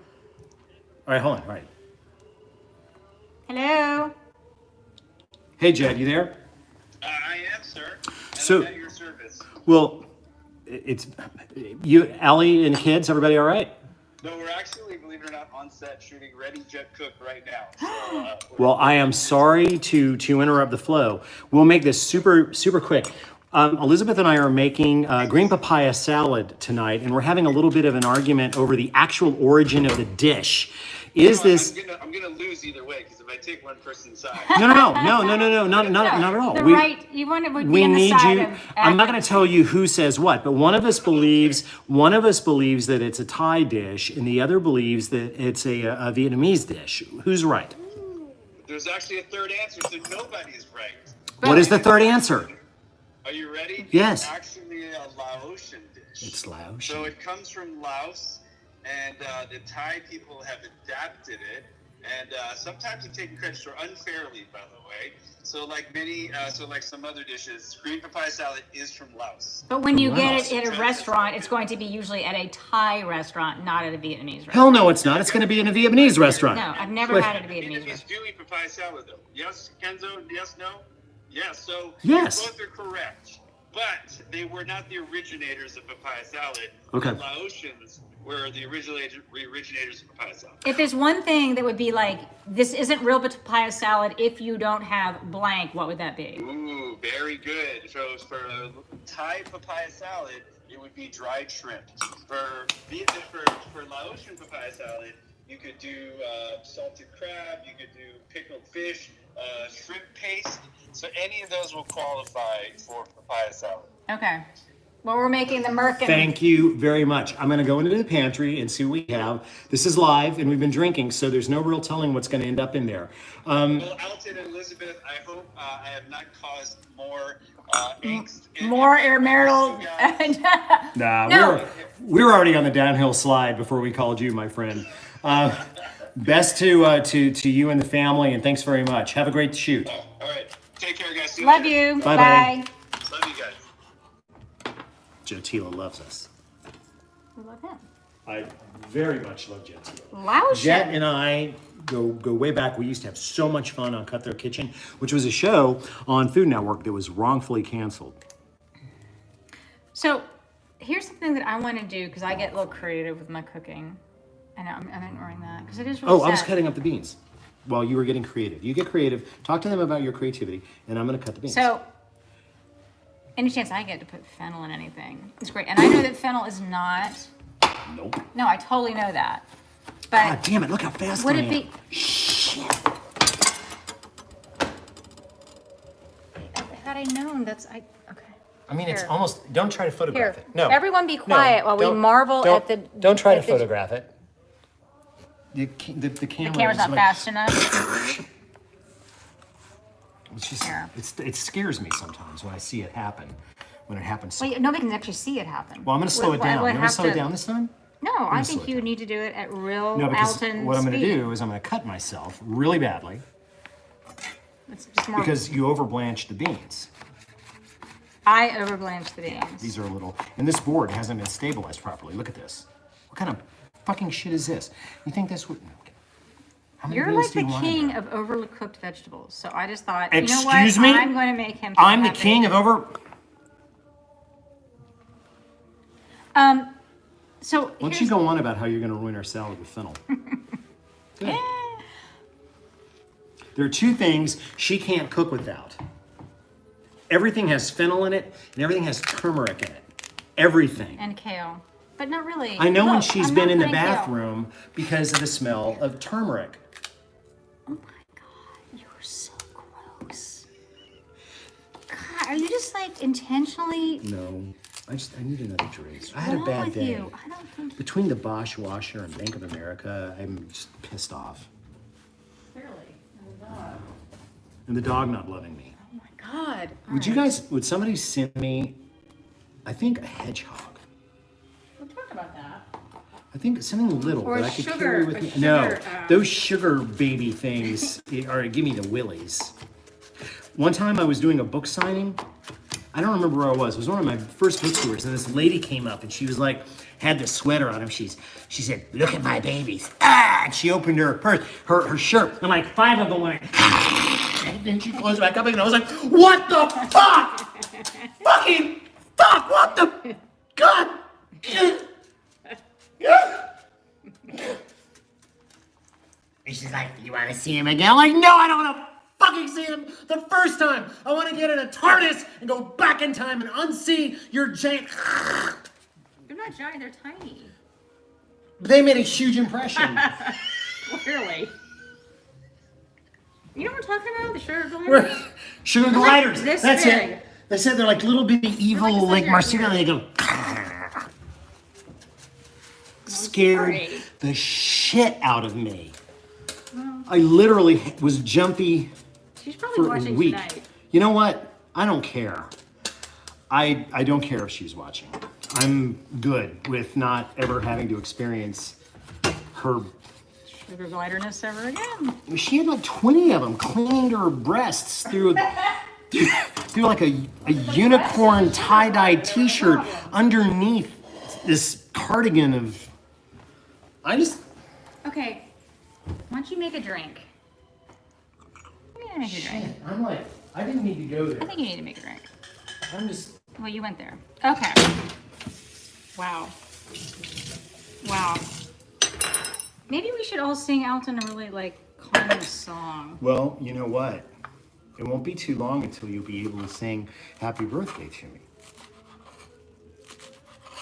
All right, hold on. All right. Hello. Hey, Jet, you there? I am, sir. And So- I'm at your service. Well, it's you, Allie, and kids. Everybody all right? No, we're actually, believe it or not, on set shooting Ready Jet Cook right now. So, Well, I am sorry to interrupt the flow. We'll make this super quick. Elizabeth and I are making green papaya salad tonight, and we're having a little bit of an argument over the actual origin of the dish. Is this? I'm gonna lose either way because if I take one person's side. No, not at all. The We- right, you want it would be we on the need side you. of. I'm not going to tell you who says what, but one of us believes that it's a Thai dish, and the other believes that it's a Vietnamese dish. Who's right? There's actually a third answer, so nobody is right. What is the third answer? Are you ready? Yes. It's actually a Laotian dish. It's Laos. So it comes from Laos, and the Thai people have adapted it, and sometimes it's taken credit for unfairly, by the way. So like some other dishes, green papaya salad is from Laos. But when you Wow. get it at a restaurant, it's going to be usually at a Thai restaurant, not at a Vietnamese restaurant. Hell no, it's not. It's going to be in a Vietnamese restaurant. No, I've never Wait. had it at a Vietnamese Vietnamese restaurant. do eat papaya salad, though. Yes, Kenzo? Yes, no? Yes, so Yes. both are correct. But they were not the originators of papaya salad. Okay. The Laotians were the originators of papaya salad. If there's one thing that would be like, this isn't real papaya salad if you don't have blank, what would that be? Ooh, very good. So for Thai papaya salad, it would be dried shrimp. For Laotian papaya salad, you could do salted crab, you could do pickled fish, shrimp paste. So any of those will qualify for papaya salad. Okay. Well, we're making the merkin. Thank you very much. I'm going to go into the pantry and see what we have. This is live, and we've been drinking, so there's no real telling what's going to end up in there. Well, Alton and Elizabeth, I hope I have not caused more angst. More air marital. Nah, No. we were already on the downhill slide before we called you, my friend. Best to you and the family, and thanks very much. Have a great shoot. All right. Take care, guys. See Love later. you. Bye-bye. Bye. Love you guys. Jatila loves us. We love him. I very much love Jatila. Laotian. Jet and I go way back. We used to have so much fun on Cut Their Kitchen, which was a show on Food Network that was wrongfully canceled. So here's something that I want to do because I get a little creative with my cooking. And I'm ignoring that because it is really Oh, I was sad. cutting up the beans while you were getting creative. You get creative. Talk to them about your creativity, and I'm going to cut the beans. So, any chance I get to put fennel in anything, it's great. And I know that fennel is not. Nope. No, I totally know that. God But damn it! Look how fast would I it am. be? Shit. Had I known, okay. I mean, it's Here. almost. Don't try to photograph Here, it. No. everyone be quiet while we don't- marvel don't- at the. Don't try to at the- photograph it. The camera. The camera's not fast enough. It's just, Here. it scares me sometimes when I see it happen. When it happens. Wait, nobody can actually see it happen. Well, I'm going to slow it down. You want me to slow it down this time? No, I slow think it you down. need to do it at real No, because Alton what I'm going to speed. do is I'm going to cut myself really badly It's just more. because you overblanched the beans. I overblanched the beans. These are a little, and this board hasn't been stabilized properly. Look at this. What kind of fucking shit is this? You think this would? Okay. How many You're beans like do the you want in king there? of overcooked vegetables. So I just thought, you know what? Excuse me? I'm going to make him. I'm the happy. king of over. So Why don't you here's- go on about how you're going to ruin our salad with fennel? Good. There are two things she can't cook without. Everything has fennel in it, and everything has turmeric in it. Everything. and kale, but not really. I know when Look, she's I'm been not in the putting kale. bathroom because of the smell of turmeric. Oh my god, you're so gross. God, are you just like intentionally? No, I need another drink. I had a wrong bad with day. you? I don't think. Between the Bosch washer and Bank of America, I'm just pissed off. Clearly. And the dog not loving me. Oh my god. God. Would somebody send me, I think, a hedgehog? We'll talk about that. I think something little Or that I could sugar- carry with a me. sugar, No, those sugar baby things are give me the willies. One time I was doing a book signing. I don't remember where I was. It was one of my first book tours, and this lady came up and she was like, had this sweater on him. She said, "Look at my babies." Ah! And she opened her purse, her shirt, and like 5 of them went. And then she closed it back up again. I was like, "What the fuck? Fucking fuck! What the God?" And she's like, "You want to see him again?" I'm like, "No, I don't want to fucking see him the first time. I want to get in a TARDIS and go back in time and unsee your giant." They're not giant, they're tiny. They made a huge impression. Clearly. You know what we're talking about? The sugar gliders? We're sugar gliders. This That's big. it. They said they're like little bitty evil, They're like like marsupial. They go. Scared sorry. the shit out of me. I literally was jumpy She's probably for a watching week. tonight. You know what? I don't care. I don't care if she's watching. I'm good with not ever having to experience her. Sugar gliderness ever again. She had like 20 of them clinging to her breasts through like a unicorn tie-dye t-shirt underneath this cardigan of. Okay, why don't you make a drink? I'm gonna make a drink. I'm like, I didn't need to go I there. think you need to make a drink. I'm just. Well, you went there. Okay. Wow. Wow. Maybe we should all sing Elton a really like calming song. Well, you know what? It won't be too long until you'll be able to sing "Happy Birthday" to me.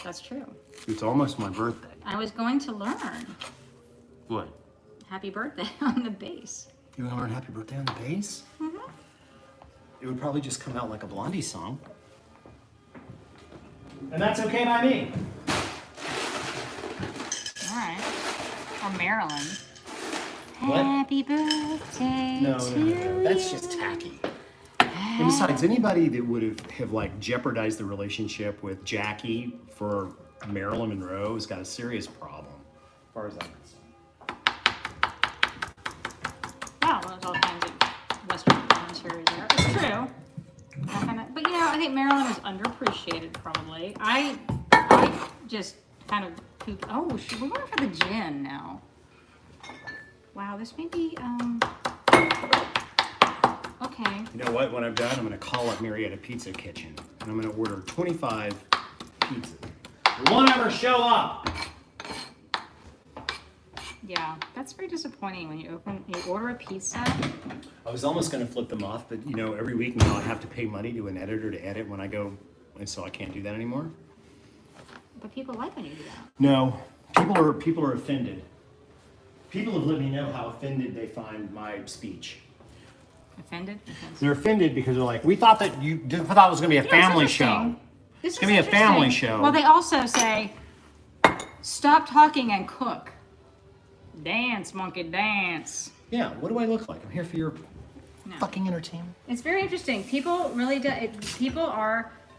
That's true. It's almost my birthday. I was going to learn What? Happy Birthday on the bass. You want to learn "Happy Birthday" on the bass? Mm-hmm. It would probably just come out like a Blondie song. And that's okay by me. All right. Or Marilyn. What? Happy birthday No. to That's you. just tacky. And besides, anybody that would have like jeopardized the relationship with Jackie for Marilyn Monroe has got a serious problem, as far as I'm concerned. Wow, well, there's all kinds of Western commentary there. It's true. But you know, I think Marilyn is underappreciated probably. I just kind of pooped. Oh, we're going for the gin now. Wow, this may be, okay. You know what? When I'm done, I'm going to call up Marietta Pizza Kitchen and I'm going to order 25 pizzas. It won't ever show up. Yeah, that's very disappointing when you order a pizza. I was almost going to flip them off, but you know, every week now I have to pay money to an editor to edit when I go, and so I can't do that anymore. But people like when you do that. No, people are offended. People have let me know how offended they find my speech. Offended? They're offended because they're like, we thought that it was going to be a family show. It's gonna be a family show. Well, they also say, stop talking and cook. Dance, monkey, dance. Yeah, what do I look like? I'm here for your fucking entertainment. It's very interesting. People really do.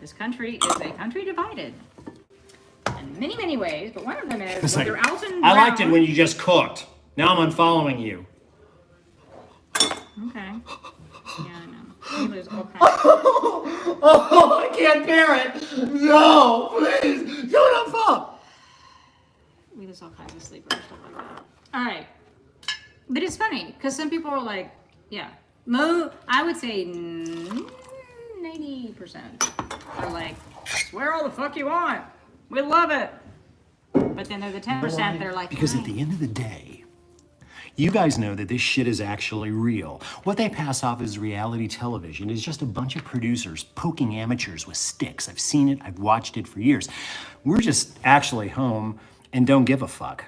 This country is a country divided in many, many ways, but one of them is It's like, whether Alton I liked it Brown- when you just cooked. Now I'm unfollowing you. Okay. Yeah, I know. You lose all kinds. Oh, I can't bear it. No, please, don't unfollow. We lose all kinds of sleep or stuff like that. All right. But it's funny because some people are like, yeah, I would say 90% are like, swear all the fuck you want. We love it. But then there's the 10% that are like, Because at "Fine." the end of the day, you guys know that this shit is actually real. What they pass off as reality television is just a bunch of producers poking amateurs with sticks. I've seen it, I've watched it for years. We're just actually home and don't give a fuck.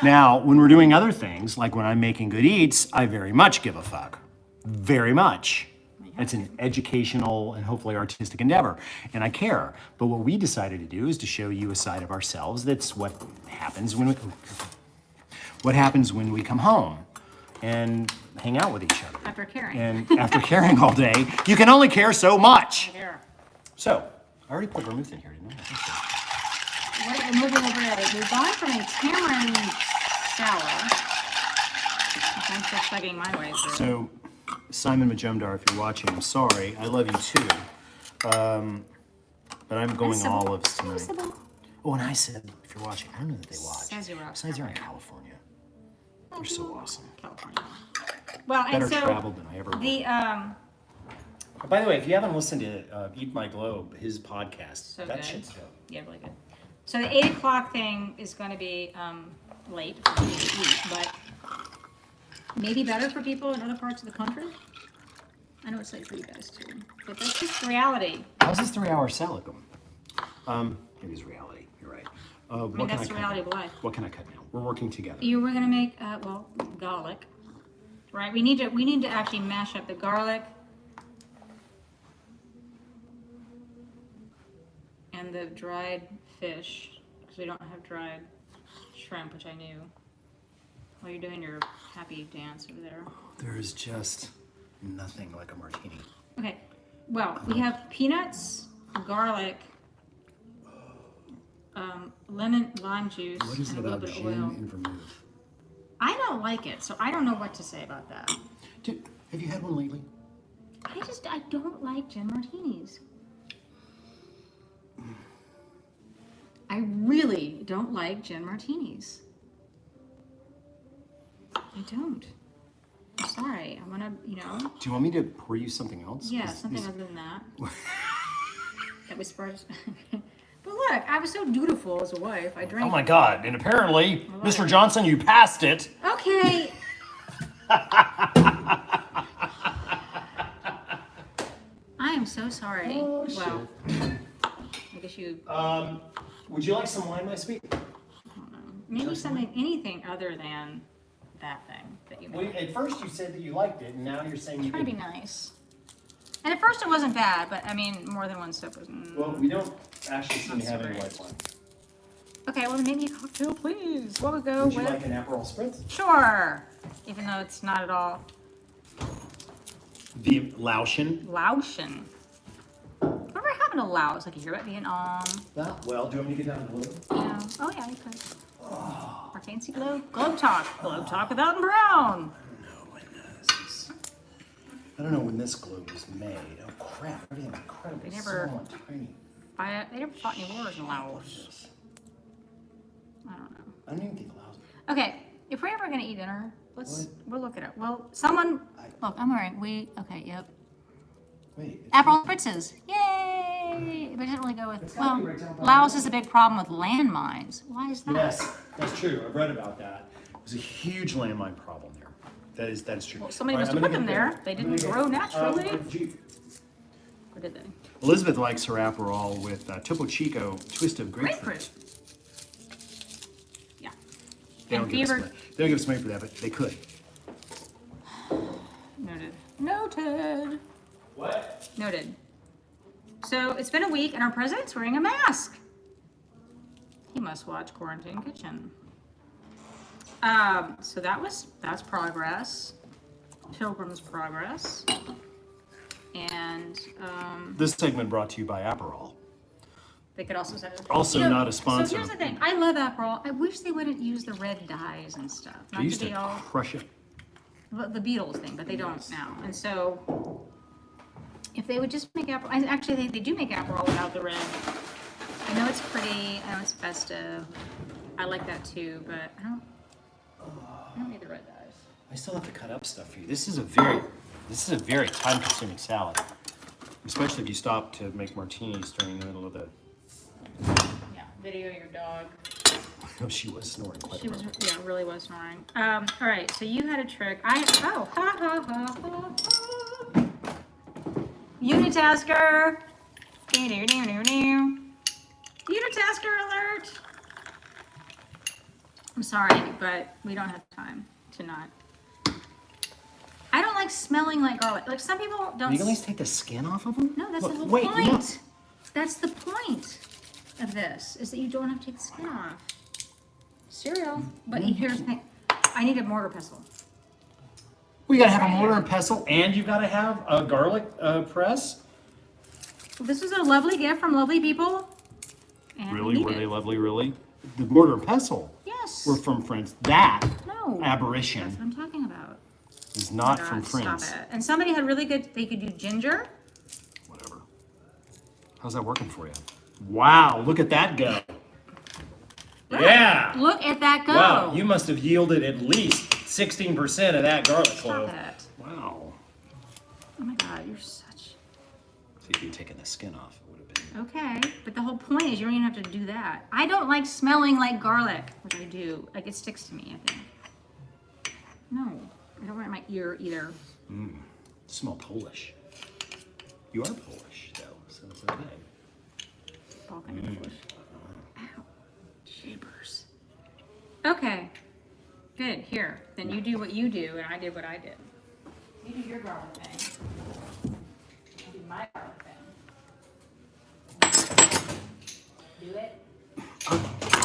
Now, when we're doing other things, like when I'm making good eats, I very much give a fuck. Very much. It's an educational and hopefully artistic endeavor, and I care. But what we decided to do is to show you a side of ourselves. That's what happens when we come home. and hang out with each other. After caring. And after caring all day, you can only care so much. There. So, I already put vermouth in here, didn't I? I think so. What, we're moving over to, we're going from a tamarind sour. Thanks for plugging my way through. So, Simon Majumdar, if you're watching, I'm sorry. I love you too. But I'm going Sybil. olives Hello, tonight. Sybil. Oh, and I said, if you're watching, I don't know that they watch. Says you're out. Besides, you're in California. They're so awesome. California. Well, Better and so traveled than I ever was. the By the way, if you haven't listened to Eat My Globe, his podcast, so that good. shit's dope. Yeah, really good. So the 8 o'clock thing is going to be late for me to eat, but maybe better for people in other parts of the country. I know it's late for you guys too, but that's just reality. How's this 3-hour salad going? It is reality. You're right. What that's can the I cut reality now? of life. What can I cut now? We're working together. You were going to make well, garlic, right? We need to actually mash up the garlic and the dried fish because we don't have dried shrimp, which I knew. While you're doing your happy dance over there. There is just nothing like a martini. Okay, well, we have peanuts, garlic, lemon, lime juice, What is it and a little about bit of gin oil. and vermouth? I don't like it, so I don't know what to say about that. Dude, have you had one lately? I don't like gin martinis. I really don't like gin martinis. I don't. I'm sorry. I want to, Do you want me to pour you something else? yeah, something other than that. That was first. But look, I was so dutiful as a wife. I drank. Oh my God! And apparently, Mr. Johnson, you passed it. Okay. I am so sorry. Oh, well, I guess you. Would you like some wine, my sweet? Maybe something, anything other than that thing that you Well, made. at first you said that you liked it, and now you're saying you Trying to be didn't. nice. And at first it wasn't bad, but I mean, more than one sip was. Well, we don't actually seem to have any That's white wine. Okay, well, then maybe a cocktail, please. What would go Would you with? like an Aperol Spritz? Sure. Even though it's not at all The Laotian. Laotian. Remember having a Laos, like you hear about Vietnam? Well, do you want me to get down to blue? Yeah. Oh yeah, you could. Our fancy globe talk. Globe talk with Elton Brown. I don't know when this globe was made. Oh crap! Everything's incredible. They never- Small and tiny. They never fought any wars in Laos. I don't know. I don't even think Laos. Okay, if we're ever gonna eat dinner, What? we'll look it up. Well, someone. Look, I'm wearing. Okay, yep. Wait. Aperol Spritzes. Yay! But it didn't really go with. It's gotta Well, be right down by Laos the- is a big problem with landmines. Why is that? Yes, that's true. I've read about that. There's a huge landmine problem there. That is true. Well, somebody All must right, have I'm put them gonna there. get They I'm didn't gonna grow get- naturally. gee. Or did they? Elizabeth likes her Aperol with Topo Chico twist of grapefruit. Grapefruit. Yeah. They don't And give us fever. money. They don't give us money for that, but they could. Noted. Noted. What? Noted. So it's been a week and our president's wearing a mask. He must watch Quarantine Kitchen. So that's progress. Pilgrim's Progress. And This segment brought to you by Aperol. they could also say Also not a sponsor. So here's the thing. I love Aperol. I wish they wouldn't use the red dyes and stuff. They Not used to be to all crush it. the Beatles thing, but they don't now. And so if they would just make Aperol, and actually they do make Aperol without the red. I know it's pretty, I know it's festive. I like that too, but I don't need the red dyes. I still have to cut up stuff for you. This is a very time-consuming salad, especially if you stop to make martinis during the middle of the. Yeah, video your dog. No, she was snoring quite a She was, bit. yeah, really was snoring. All right, so you had a trick. Ha ha ha ha. Unitasker. Unitasker alert. I'm sorry, but we don't have time to not. I don't like smelling like garlic. Like some people don't. You can at least take the skin off of them? No, that's Look, the whole wait, point. look. That's the point of this, is that you don't have to take the skin off. Cereal. But here's the thing. I need a mortar pestle. We gotta have a mortar and pestle, and you've gotta have a garlic press. This is a lovely gift from lovely people. And we Really? need Were it. they lovely? Really? The mortar and pestle Yes. were from friends. That No. That's aberration what I'm talking about. is not God, from friends. Stop it. And somebody had really good, they could do ginger. Whatever. How's that working for you? Wow, look at that go. Yeah. Look at that go. Wow, you must have yielded at least 16% of that garlic Stop clove. it. Wow. Oh my God, you're such. See if you'd taken the skin off, it would have been. Okay, but the whole point is you don't even have to do that. I don't like smelling like garlic, which I do. Like it sticks to me, I think. No, I don't want it in my ear either. Smell Polish. You are Polish, though, so it's okay. Balkan English. Ow, jeepers. Okay, good. Here, then you do what you do, and I did what I did. You do your garlic thing. I do my garlic thing. Do it.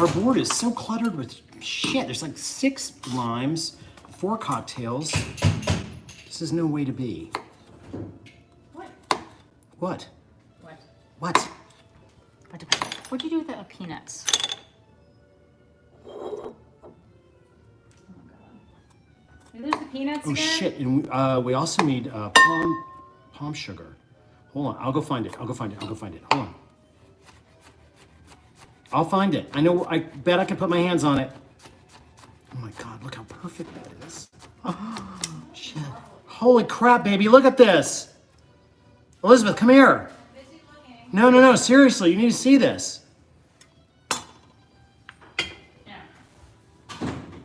Our board is so cluttered with shit. There's like 6 limes, 4 cocktails. This is no way to be. What? What? What? What? What'd you do with the peanuts? Oh my God. Are those the peanuts Oh again? shit! And we also need palm sugar. Hold on, I'll go find it. Hold on. I'll find it. I know. I bet I can put my hands on it. Oh my God! Look how perfect that is. Oh, shit! Holy crap, baby! Look at this. Elizabeth, come here. No. Seriously, you need to see this. Yeah.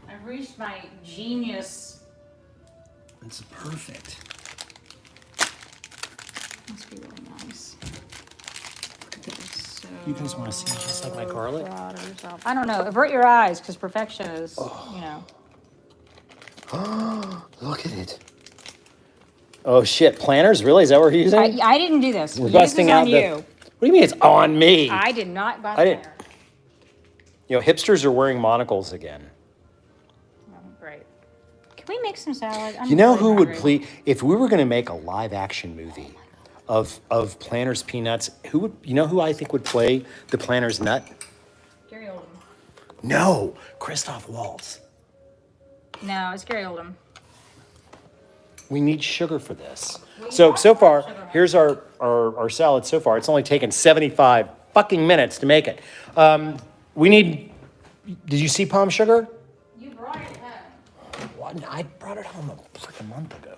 I've reached my genius. It's perfect. Must be really nice. So You guys want to see it just like my garlic? proud of yourself. I don't know. Avert your eyes, because perfection is, you know. Look at it. Oh shit! Planners? Really? Is that what we're using? I didn't do this. We're This busting is out on the. you. What do you mean it's on me? I did not buy I didn't- there. You know, hipsters are wearing monocles again. Oh, great. Can we make some salad? I'm You know really who would hungry. please, if we were going to make a live action movie of Planters Peanuts, who would, you know who I think would play the Planters Nut? Gary Oldman. No, Christoph Waltz. No, it's Gary Oldman. We need sugar for this. So far, here's our salad so far. It's only taken 75 fucking minutes to make it. We need, did you see palm sugar? You brought it home. What? I brought it home a freaking month ago.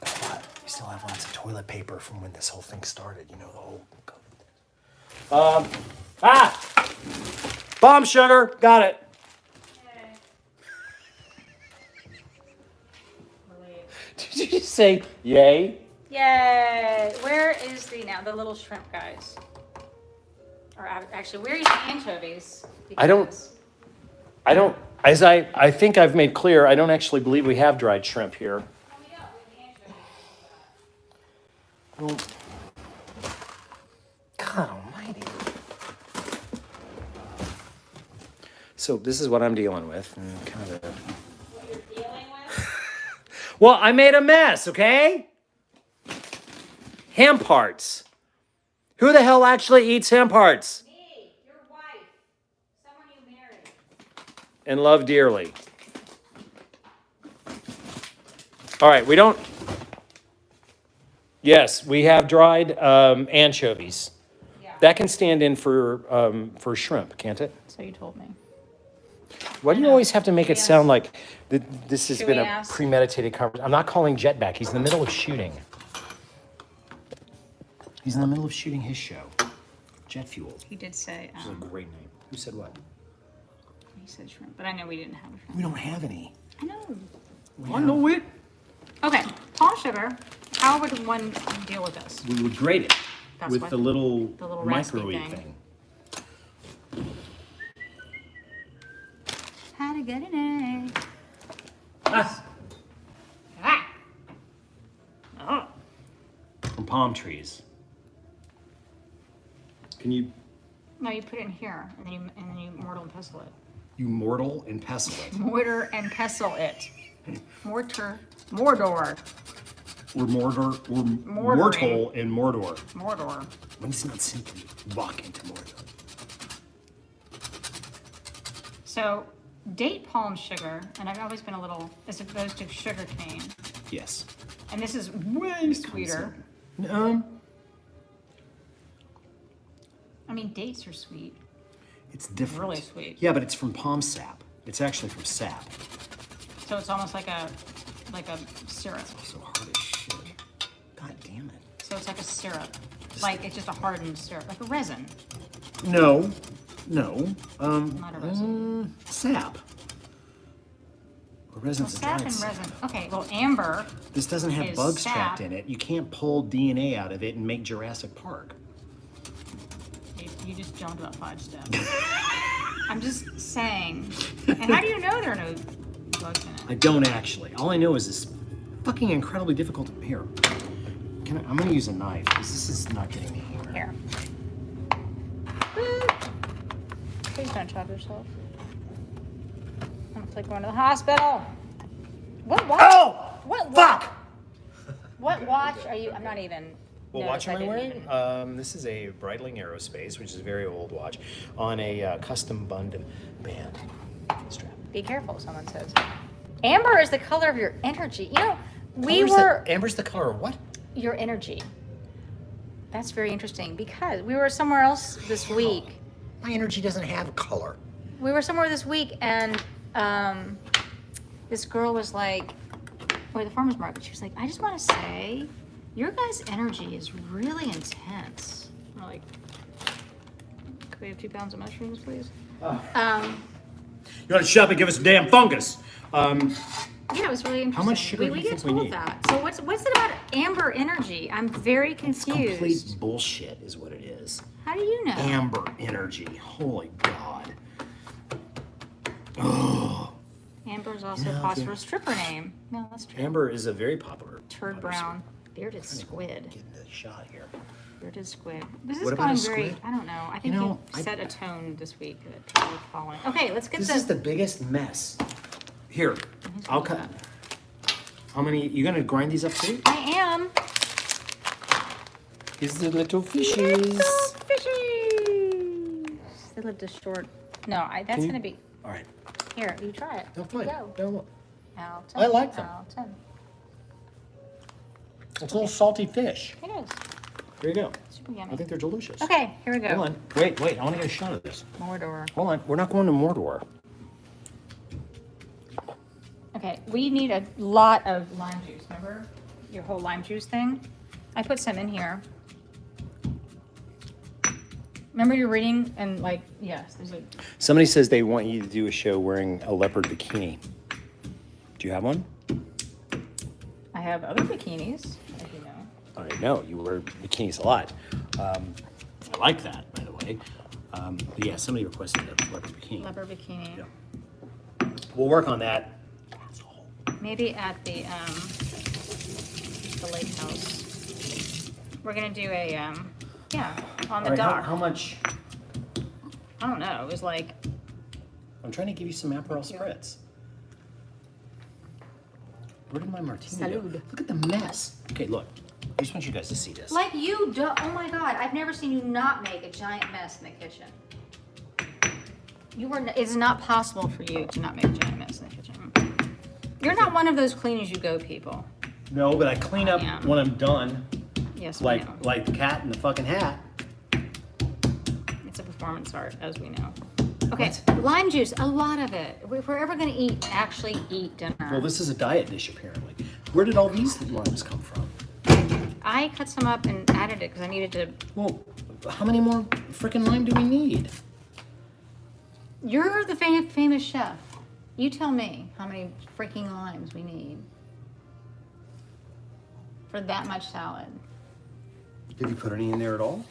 We still have lots of toilet paper from when this whole thing started, you know, the whole bomb sugar, got it. Did you just say yay? Yay! Where is the little shrimp guys? Or actually, where is the anchovies? I don't- Because- As I think I've made clear, I don't actually believe we have dried shrimp here. Oh, we don't. We have anchovies. God almighty. So this is what I'm dealing with. And kind of. What you're dealing with? Well, I made a mess, okay? Ham parts. Who the hell actually eats ham parts Me, your wife, someone you married. and love dearly? All right, we don't. Yes, we have dried anchovies. Yeah. That can stand in for shrimp, can't it? So you told me. Why do you always have to make it Yes. sound like this has Should been we a ask? premeditated conversation? I'm not calling Jet back. He's in the middle of shooting. He's in the middle of shooting his show, Jet Fuel. He did say. Which is a great name. Who said what? He said shrimp, but I know we didn't have shrimp. We don't have any. I know. I know it. Okay, palm sugar. How would one deal with this? We would grate it That's with what- the little raspy microwave thing. thing. How to get an egg? Ah, Ah. Oh. from palm trees. Can you, No, you put it in here, and then you mortar and pestle it. you mortal and pestle it? Mortar and pestle it. Mordor. Or mortar, or Mortaring. mortal and Mordor. Mordor. When it's not simply walk into Mordor. So, date palm sugar, and I've always been a little, as opposed to sugar cane. Yes. And this is way sweeter. I mean, dates are sweet. It's different. Really sweet. Yeah, but it's from palm sap. It's actually from sap. So it's almost like a syrup. So hard as shit. God damn it. So it's like a syrup. Like it's just a hardened syrup, like a resin. No. Not a resin. Sap. Or resin's a Sap dried and sap. resin. Okay, well, amber. This doesn't have is bugs sap. trapped in it. You can't pull DNA out of it and make Jurassic Park. You just jumped about 5 steps. I'm just saying. And how do you know there are no bugs in I it? don't actually. All I know is this fucking incredibly difficult. Here. I'm gonna use a knife because this is not getting me here. Here. Please don't chop yourself. I'm like going to the hospital. What watch? Oh! What Fuck! What watch are you? I'm not even. What noticed. watch am I didn't wearing? even- This is a Breitling Aerospace, which is a very old watch, on a custom band strap. Be careful, someone says. Amber is the color of your energy. You know, Amber's the color of what? your energy. That's very interesting because we were somewhere else this week. My energy doesn't have color. We were somewhere this week and this girl was like, or the farmer's market, she was like, I just want to say, your guys' energy is really intense. I'm like, could we have 2 pounds of mushrooms, please? You want to shop and give us a damn fungus? Yeah, it was really interesting. much sugar do we you get think we told need? that. So what's it about amber energy? I'm very confused. Complete bullshit is what it is. How do you know? Amber energy. Holy God. Amber is also Yeah, phosphorus stripper name. No, that's true. Amber is a very popular. Turd brown, bearded squid. Getting the shot here. Bearded squid. This is What about going a very. squid? I don't know. I think You know, you set a tone this week that people are following. Okay, let's get This is the biggest mess. Here, I'll cut. How many? You gonna grind these up too? I am. These are the little fishes. Little fishies. They lived a short. No, that's Can you- gonna be. All right. Here, you try it. No, You fine. Go. No, Alton, I like them. Alton. it's a little salty fish. It is. Here you go. Super I yummy. think they're delicious. Okay, here we go. Hold on. Wait. I want to get a shot of this. Mordor. Hold on. We're not going to Mordor. Okay, we need a lot of lime juice. Remember your whole lime juice thing? I put some in here. Remember you're reading and like, yes, there's a. Somebody says they want you to do a show wearing a leopard bikini. Do you have one? I have other bikinis, as you know. I know you wear bikinis a lot. I like that, by the way. But yeah, somebody requested a leopard bikini. Leopard bikini. Yeah. We'll work on that. Maybe at the lake house. We're gonna do a yeah, on the All right, dock. how much? I don't know. It was like I'm trying to give you some Aperol spritz. Where did my martini go? Salud. Look at the mess. Okay, look. I just want you guys to see this. like you do. Oh my God! I've never seen you not make a giant mess in the kitchen. It's not possible for you to not make a giant mess in the kitchen. You're not one of those clean as you go people. No, but I clean up Yeah. when I'm done, Yes, we like know. like the cat in the fucking hat. It's a performance art, as we know. Okay, lime juice, a lot of it. If we're ever gonna actually eat dinner. Well, this is a diet dish apparently. Where did all these limes come from? I cut some up and added it because I needed to. Well, how many more freaking lime do we need? You're the famous chef. You tell me how many freaking limes we need for that much salad. Did you put any in there at all?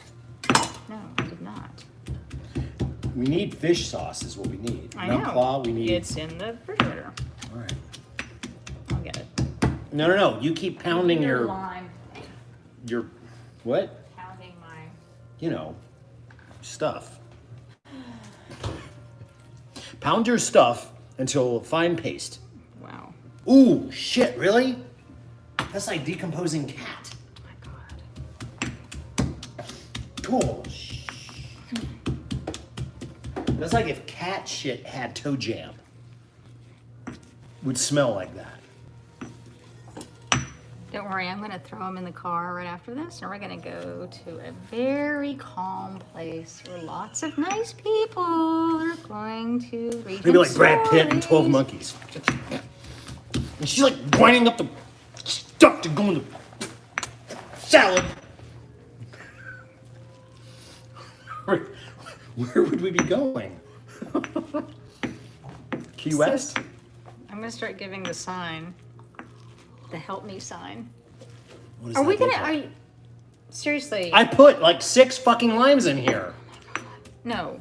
No, I did not. We need fish sauce is what we need. I Nut know. claw, we need. It's in the refrigerator. All right. I'll get it. No. You keep pounding Your your lime. what? Pounding my. You know. stuff. Pound your stuff until fine paste. Wow. Ooh, shit, really? That's like decomposing cat. Oh my God. Cool. That's like if cat shit had toe jam. Would smell like that. Don't worry, I'm gonna throw them in the car right after this, and we're gonna go to a very calm place where lots of nice people are going to read Maybe like Brad Pitt and 12 stories. Monkeys. And she's like grinding up the stuff to go in the salad. Where would we be going? Key West? I'm gonna start giving the sign, the help me sign. What does Are that we look gonna? Are like? you seriously? I put like 6 fucking limes in here. No,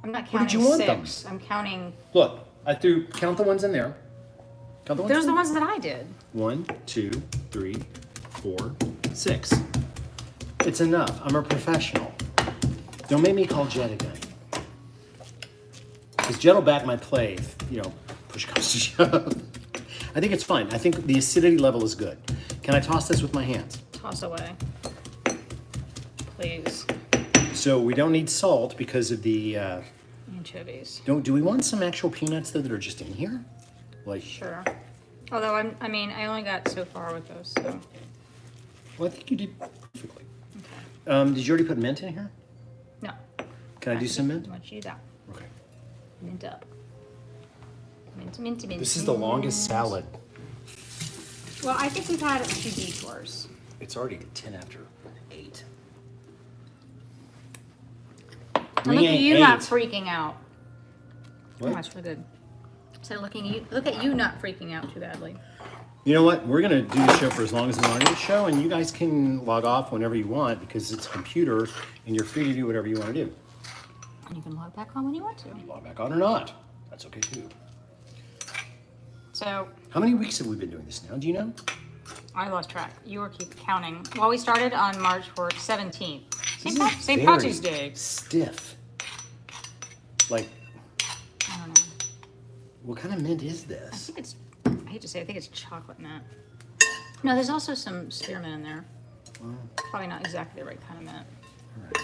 I'm not What counting did you want them? 6. I'm counting. Look, count the ones in there. Count the ones. Those are in the ones that I did. 1, 2, 3, 4, 6. It's enough. I'm a professional. Don't make me call Jed again. Because Jed will back my play if, push comes to shove. I think it's fine. I think the acidity level is good. Can I toss this with my hands? Toss away, please. So we don't need salt because of the, Anchovies. do we want some actual peanuts though that are just in here? Like, Sure. Although I only got so far with those, so. well, I think you did perfectly. Did you already put mint in here? No. Can I do some mint? I want you to do that. Okay. Mint up. Mint, mint, mint. This is the longest salad. Well, I think we've had a few detours. It's already 10 after 8. And look at ain't you not eight. freaking out. What? Oh, that's really good. So look at you not freaking out too badly. You know what? We're going to do the show for as long as we want to do the show, and you guys can log off whenever you want because it's a computer and you're free to do whatever you want to do. And you can log back on when you want to. Log back on or not. That's okay too. So How many weeks have we been doing this now? Do you know? I lost track. You were keep counting. Well, we started on March 17th. This is St. very Patrick's Day. Stiff. Like, I don't know. what kind of mint is I this? think it's, I hate to say, I think it's chocolate mint. No, there's also some spearmint in there. Probably not exactly the right kind of mint.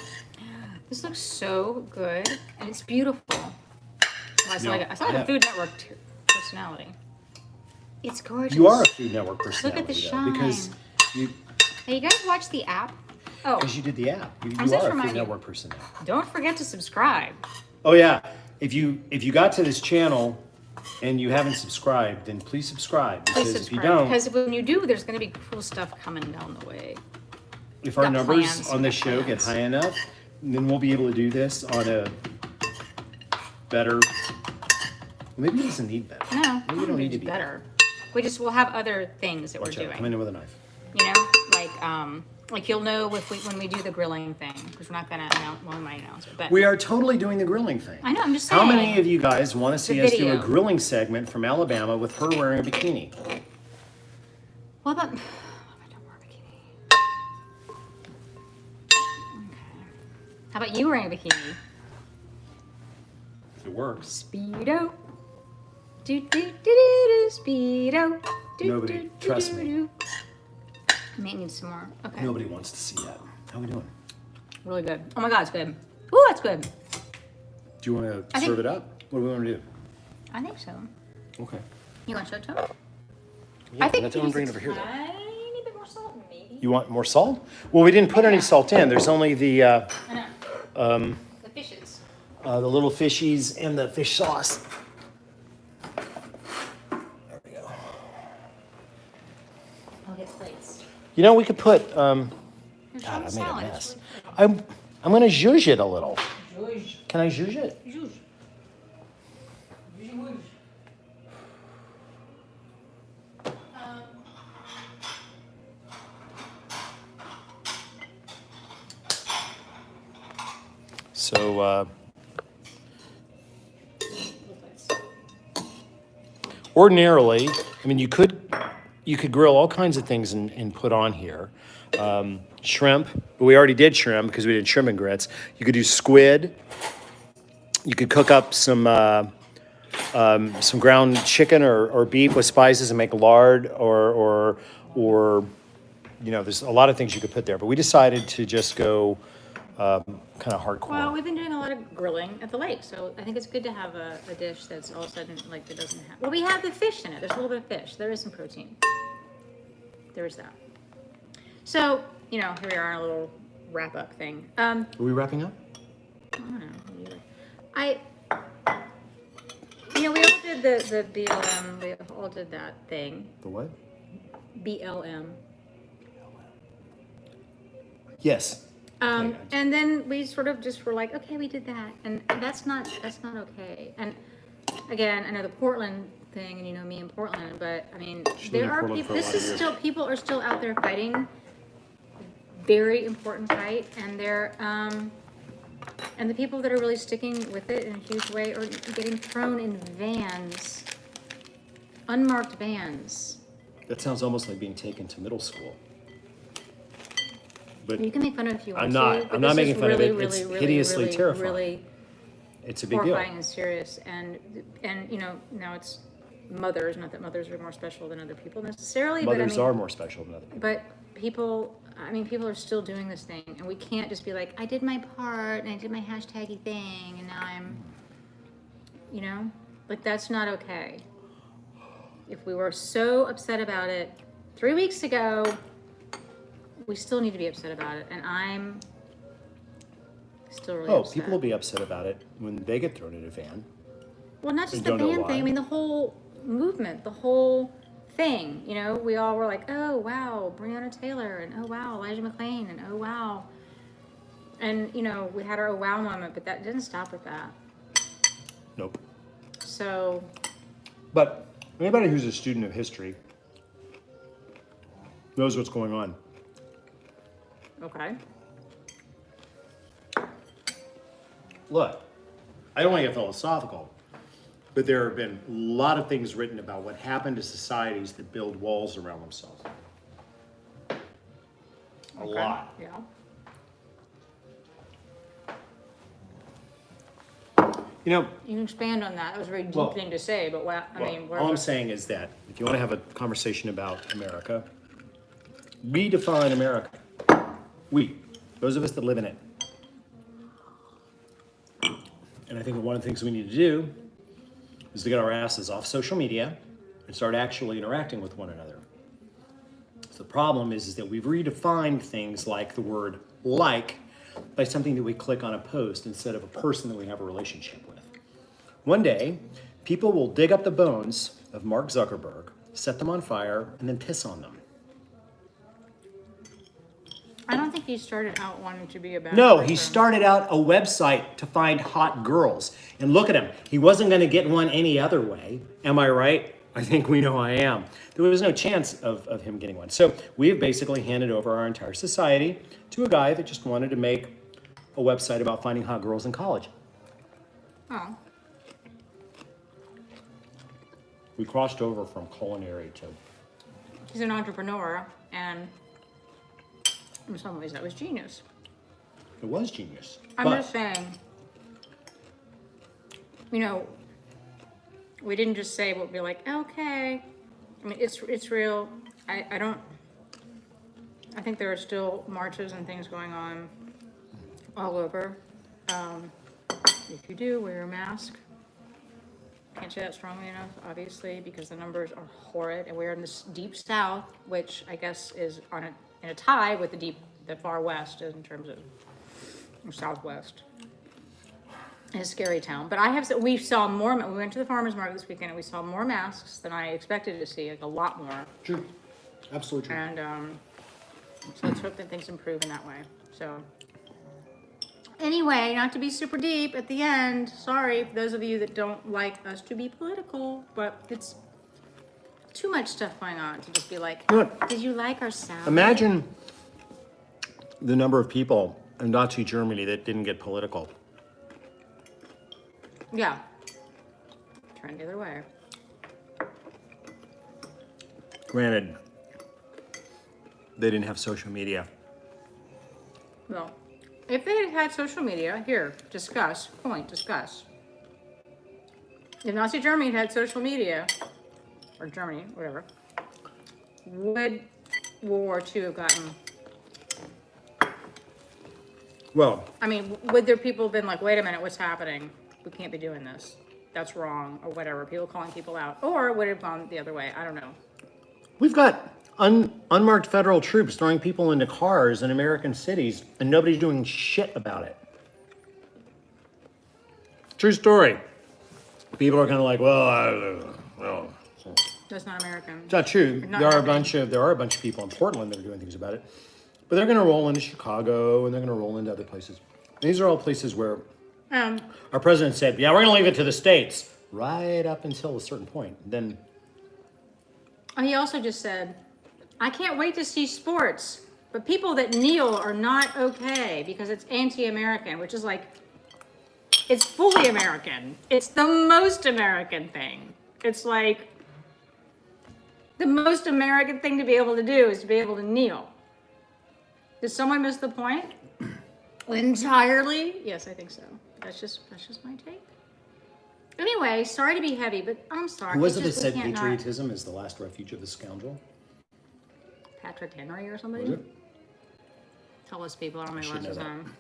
This looks so good, and it's beautiful. Well, I sound like a yeah. Food Network personality. It's gorgeous. You are a Food Network personality. Look at the though, shine. Because you Hey, you guys watch the app? Oh, because you did the app. You I'm supposed to are a remind Food you. Network personality. don't forget to subscribe. Oh yeah. If you got to this channel and you haven't subscribed, then please subscribe. Because Please if you subscribe. don't, Because when you do, there's going to be cool stuff coming down the way. if our got numbers plans, on we this got show get plans. high enough, then we'll be able to do this on a better. Maybe it doesn't need better. No, Maybe we don't need to be better. We'll have other things that Watch we're out, doing. come in with a knife. You know, like you'll know when we do the grilling thing, because we're not gonna announce. Well, we might announce it, but We are totally doing the grilling thing. I know. I'm just saying. How many of you guys want to see us do a video. grilling segment from Alabama with her wearing a bikini? What about? I don't wear a bikini. Okay. How about you wearing a bikini? If it works. Speedo. Do do do do do. Speedo. Do, Nobody, do, do, trust do, me. do. I may need some more. Okay. Nobody wants to see that. How we doing? Really good. Oh my God, it's good. Ooh, that's good. Do you want to I think- serve it up? What do we want to do? I think so. Okay. You want to show it to him? Yeah, I think that's we what I'm could bringing use over here. a Though. tiny bit more salt, maybe. You want more salt? Well, we didn't put any salt in. There's only the I know. The fishes. little fishies and the fish sauce. There we go. I'll get plates. You know, we could put. Here's God, some I made a salad. mess. I'm gonna zhuzh it a little. Zhuzh. Can I zhuzh it? Zhuzh. Zhuzh. So, ordinarily, I mean, you could grill all kinds of things and put on here. Shrimp. We already did shrimp because we did shrimp and grits. You could do squid. You could cook up some ground chicken or beef with spices and make lard or there's a lot of things you could put there. But we decided to just go kind of hardcore. Well, we've been doing a lot of grilling at the lake, so I think it's good to have a dish that's all of a sudden like that doesn't have. Well, we have the fish in it. There's a little bit of fish. There is some protein. There is that. So here we are on a little wrap up thing. Are we wrapping up? I don't know. We all did the BLM. We all did that thing. The what? BLM. Yes. And then we sort of just were like, okay, we did that, and that's not okay. And again, I know the Portland thing, and you know me in Portland, but I mean, there are people. This is still people are still out there fighting. Very important fight, and they're and the people that are really sticking with it in a huge way are getting thrown in vans, unmarked vans. That sounds almost like being taken to middle school. But You can make fun of it if you want I'm to. not. but I'm not this is making fun of it. really, It's really, hideously really, terrifying. Really It's a big deal. horrifying and serious, and now it's mothers. Not that mothers are more special than other people necessarily, Mothers but I mean, are more special than other people. But people are still doing this thing, and we can't just be like, I did my part, and I did my hashtaggy thing, and now I'm, like that's not okay. If we were so upset about it 3 weeks ago, we still need to be upset about it, and I'm still really upset. People will be upset about it when they get thrown in a van. Well, not just and the don't know ban why. thing. I mean, the whole movement, the whole thing. We all were like, oh wow, Breonna Taylor, and oh wow, Elijah McClain, and oh wow, and we had our oh wow moment, but that didn't stop with that. Nope. So, But anybody who's a student of history knows what's going on. okay. Look, I don't want to get philosophical, but there have been a lot of things written about what happened to societies that build walls around themselves. A lot. Yeah. You You can expand on that. That was a very deep Well- thing to say, but all I'm saying is that if you want to have a conversation about America, we define America. We, those of us that live in it. And I think that one of the things we need to do is to get our asses off social media and start actually interacting with one another. So the problem is that we've redefined things like the word like by something that we click on a post instead of a person that we have a relationship with. One day, people will dig up the bones of Mark Zuckerberg, set them on fire, and then piss on them. I don't think he started out wanting to be a bad No, person. he started out a website to find hot girls. And look at him. He wasn't going to get one any other way. Am I right? I think we know I am. There was no chance of him getting one. So we have basically handed over our entire society to a guy that just wanted to make a website about finding hot girls in college. Oh. We crossed over from culinary to... He's an entrepreneur, and in some ways that was genius. It was genius. I'm But just saying, we didn't just say what we're like, okay. I mean, it's real. I think there are still marches and things going on all over. If you do, wear a mask. Can't say that strongly enough, obviously, because the numbers are horrid, and we're in this deep south, which I guess is in a tie with the far west in terms of southwest. It's a scary town, but we saw more. We went to the farmers market this weekend, and we saw more masks than I expected to see, like a lot more. True. Absolutely true. And so let's hope that things improve in that way. So anyway, not to be super deep at the end. Sorry for those of you that don't like us to be political, but it's too much stuff going on to just be like, Look, did you like our sound? imagine the number of people in Nazi Germany that didn't get political. Yeah. Trend the other way. Granted, they didn't have social media. Well, if they had had social media, here, discuss. If Nazi Germany had social media, or Germany, whatever, would World War II have gotten? Well, I mean, would there people have been like, wait a minute, what's happening? We can't be doing this. That's wrong, or whatever. People calling people out, or would it have gone the other way? I don't know. we've got unmarked federal troops throwing people into cars in American cities, and nobody's doing shit about it. True story. People are kind of like, well, That's not American. it's not true. Not There are a happening. bunch of people in Portland that are doing things about it, but they're going to roll into Chicago and they're going to roll into other places. These are all places where our president said, "Yeah, we're going to leave it to the states," right up until a certain point. Then He also just said, I can't wait to see sports, but people that kneel are not okay because it's anti-American, which is like, it's fully American. It's the most American thing. It's like, the most American thing to be able to do is to be able to kneel. Did someone miss the point? Entirely? Yes, I think so. That's just my take. Anyway, sorry to be heavy, but I'm sorry. who was it It's that just we said can't not- patriotism is the last refuge of the scoundrel? Patrick Henry or somebody? Was it? Tell us people, I don't know should my know last that. name.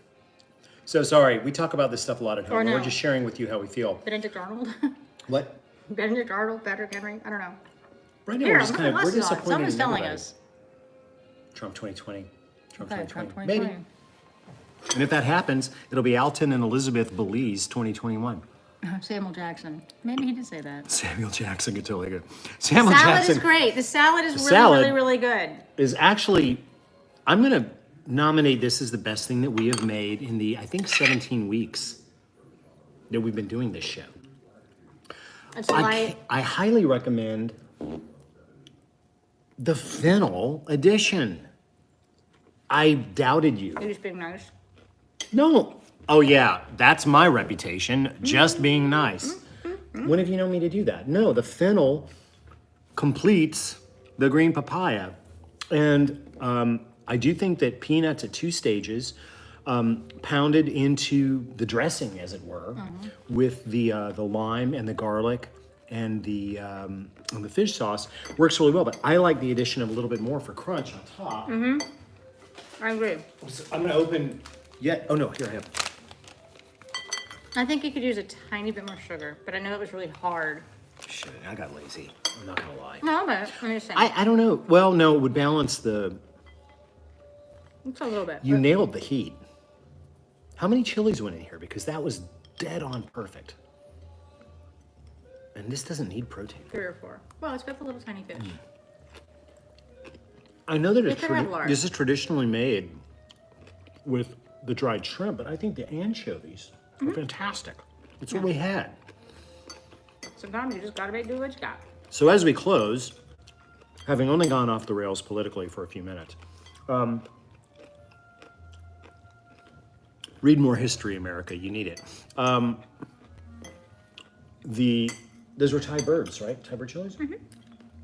So sorry, we talk about this stuff a lot at home. Or and We're no. just sharing with you how we feel. Benedict Arnold? What? Benedict Arnold, Patrick Henry? I don't know. Right now Here, we're just I'm kind gonna of we're listen on it. disappointed Someone's in telling everybody. us. Trump 2020. Trump Okay, 2020. Trump Maybe. 2020. And if that happens, it'll be Alton and Elizabeth Belize 2021. Samuel Jackson. Maybe he did say that. Samuel Jackson could totally good. Samuel Salad Jackson is great. The salad is really, salad- really, really good. is actually, I'm going to nominate this as the best thing that we have made in the, I think, 17 weeks that we've been doing this show. It's I, light. I highly recommend the fennel edition. I doubted you. You're just being nice. No. Oh, yeah, that's my reputation, just being nice. When have you known me to do that? No, the fennel completes the green papaya. And I do think that peanuts at 2 stages, pounded into the dressing, as it were, with the lime and the garlic and the fish sauce, works really well. But I like the addition of a little bit more for crunch on top. I agree. So I'm going to open yet. Oh, no, here I have. I think you could use a tiny bit more sugar, but I know it was really hard. Shit, I got lazy. I'm not gonna lie. No, but I'm just saying. I don't know. Well, no, it would balance the. It's a little bit. You but- nailed the heat. How many chilies went in here? Because that was dead on perfect. And this doesn't need protein. 3 or 4. Well, it's got the little tiny fish. I know that It could have large. this is traditionally made with the dried shrimp, but I think the anchovies are fantastic. That's what we had. Sometimes you just gotta do what you got. So as we close, having only gone off the rails politically for a few minutes, read more history, America. You need it. Those were Thai birds, right? Thai bird chilies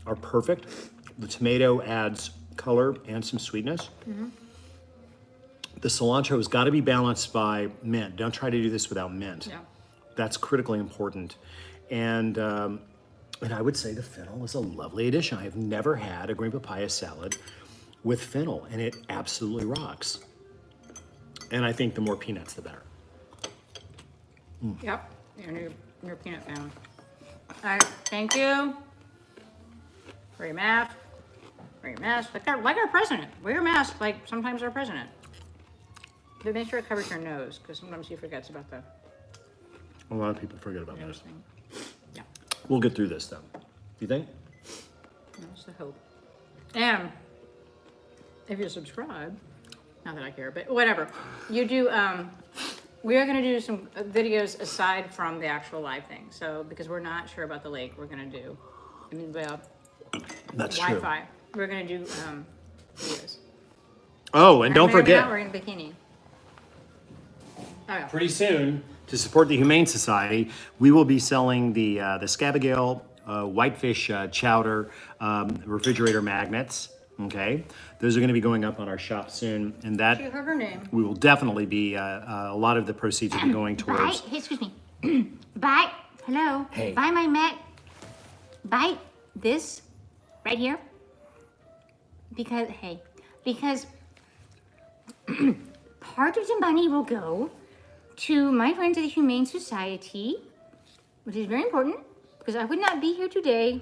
are perfect. The tomato adds color and some sweetness. The cilantro has got to be balanced by mint. Don't try to do this without mint. Yeah. That's critically important. And I would say the fennel is a lovely addition. I have never had a green papaya salad with fennel, and it absolutely rocks. And I think the more peanuts, the better. Yep. You're a peanut fan. All right. Thank you. Wear your mask. Wear your mask. Like our president. Wear your mask like sometimes our president. But make sure it covers your nose, because sometimes he forgets about the A lot of people forget about nose this. thing. Yeah. We'll get through this, though. You think? That's the hope. And if you subscribe, not that I care, but whatever, you do, we are gonna do some videos aside from the actual live thing. So, because we're not sure about the lake, we're gonna do, That's true. Wi-Fi. We're gonna do, videos. Oh, and don't Maybe forget. not wearing a bikini. Oh, yeah. Pretty soon, to support the Humane Society, we will be selling the Scabagale whitefish chowder refrigerator magnets. Okay, those are going to be going up on our shop soon, and that You heard her name. we will definitely be. A lot of the proceeds will be going Buy, towards. hey, excuse me. Buy, hello. Hey. Buy my Mac. Buy this right here. Because, hey, because part of the money will go to my friends at the Humane Society, which is very important because I would not be here today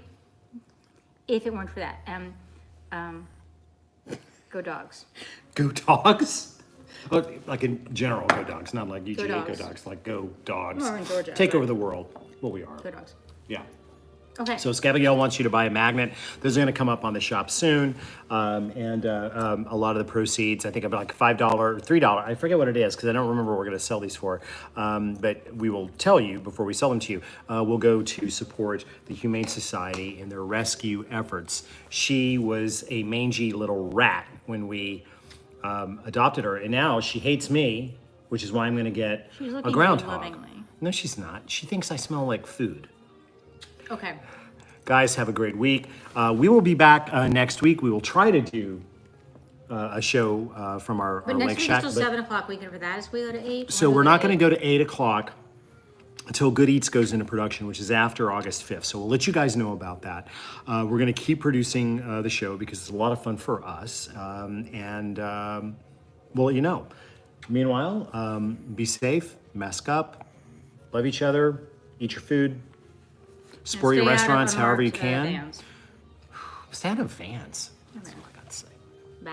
if it weren't for that. Go dogs. Go dogs. Oh, like in general, go dogs, not like UGA go dogs. dogs, like go dogs. We're in Georgia, Take but- over the world. Well, we are. Go dogs. Yeah. Okay. So Scabigail wants you to buy a magnet. Those are going to come up on the shop soon, and a lot of the proceeds, I think about like $5, $3. I forget what it is because I don't remember what we're going to sell these for. But we will tell you before we sell them to you. Will go to support the Humane Society in their rescue efforts. She was a mangy little rat when we adopted her, and now she hates me, which is why I'm going to get She's looking a at you groundhog. lovingly. No, she's not. She thinks I smell like food. Okay. Guys, have a great week. We will be back next week. We will try to do a show from our But Lake next week Shack. is till 7 o'clock. We can for that. Is we go to 8. So we're not going to go to 8 o'clock until Good Eats goes into production, which is after August 5th. So we'll let you guys know about that. We're going to keep producing the show because it's a lot of fun for us. And we'll let you know. Meanwhile, be safe, mask up, love each other, eat your food, support your restaurants however you can. Stand up fans. That's all I got to say. Bye.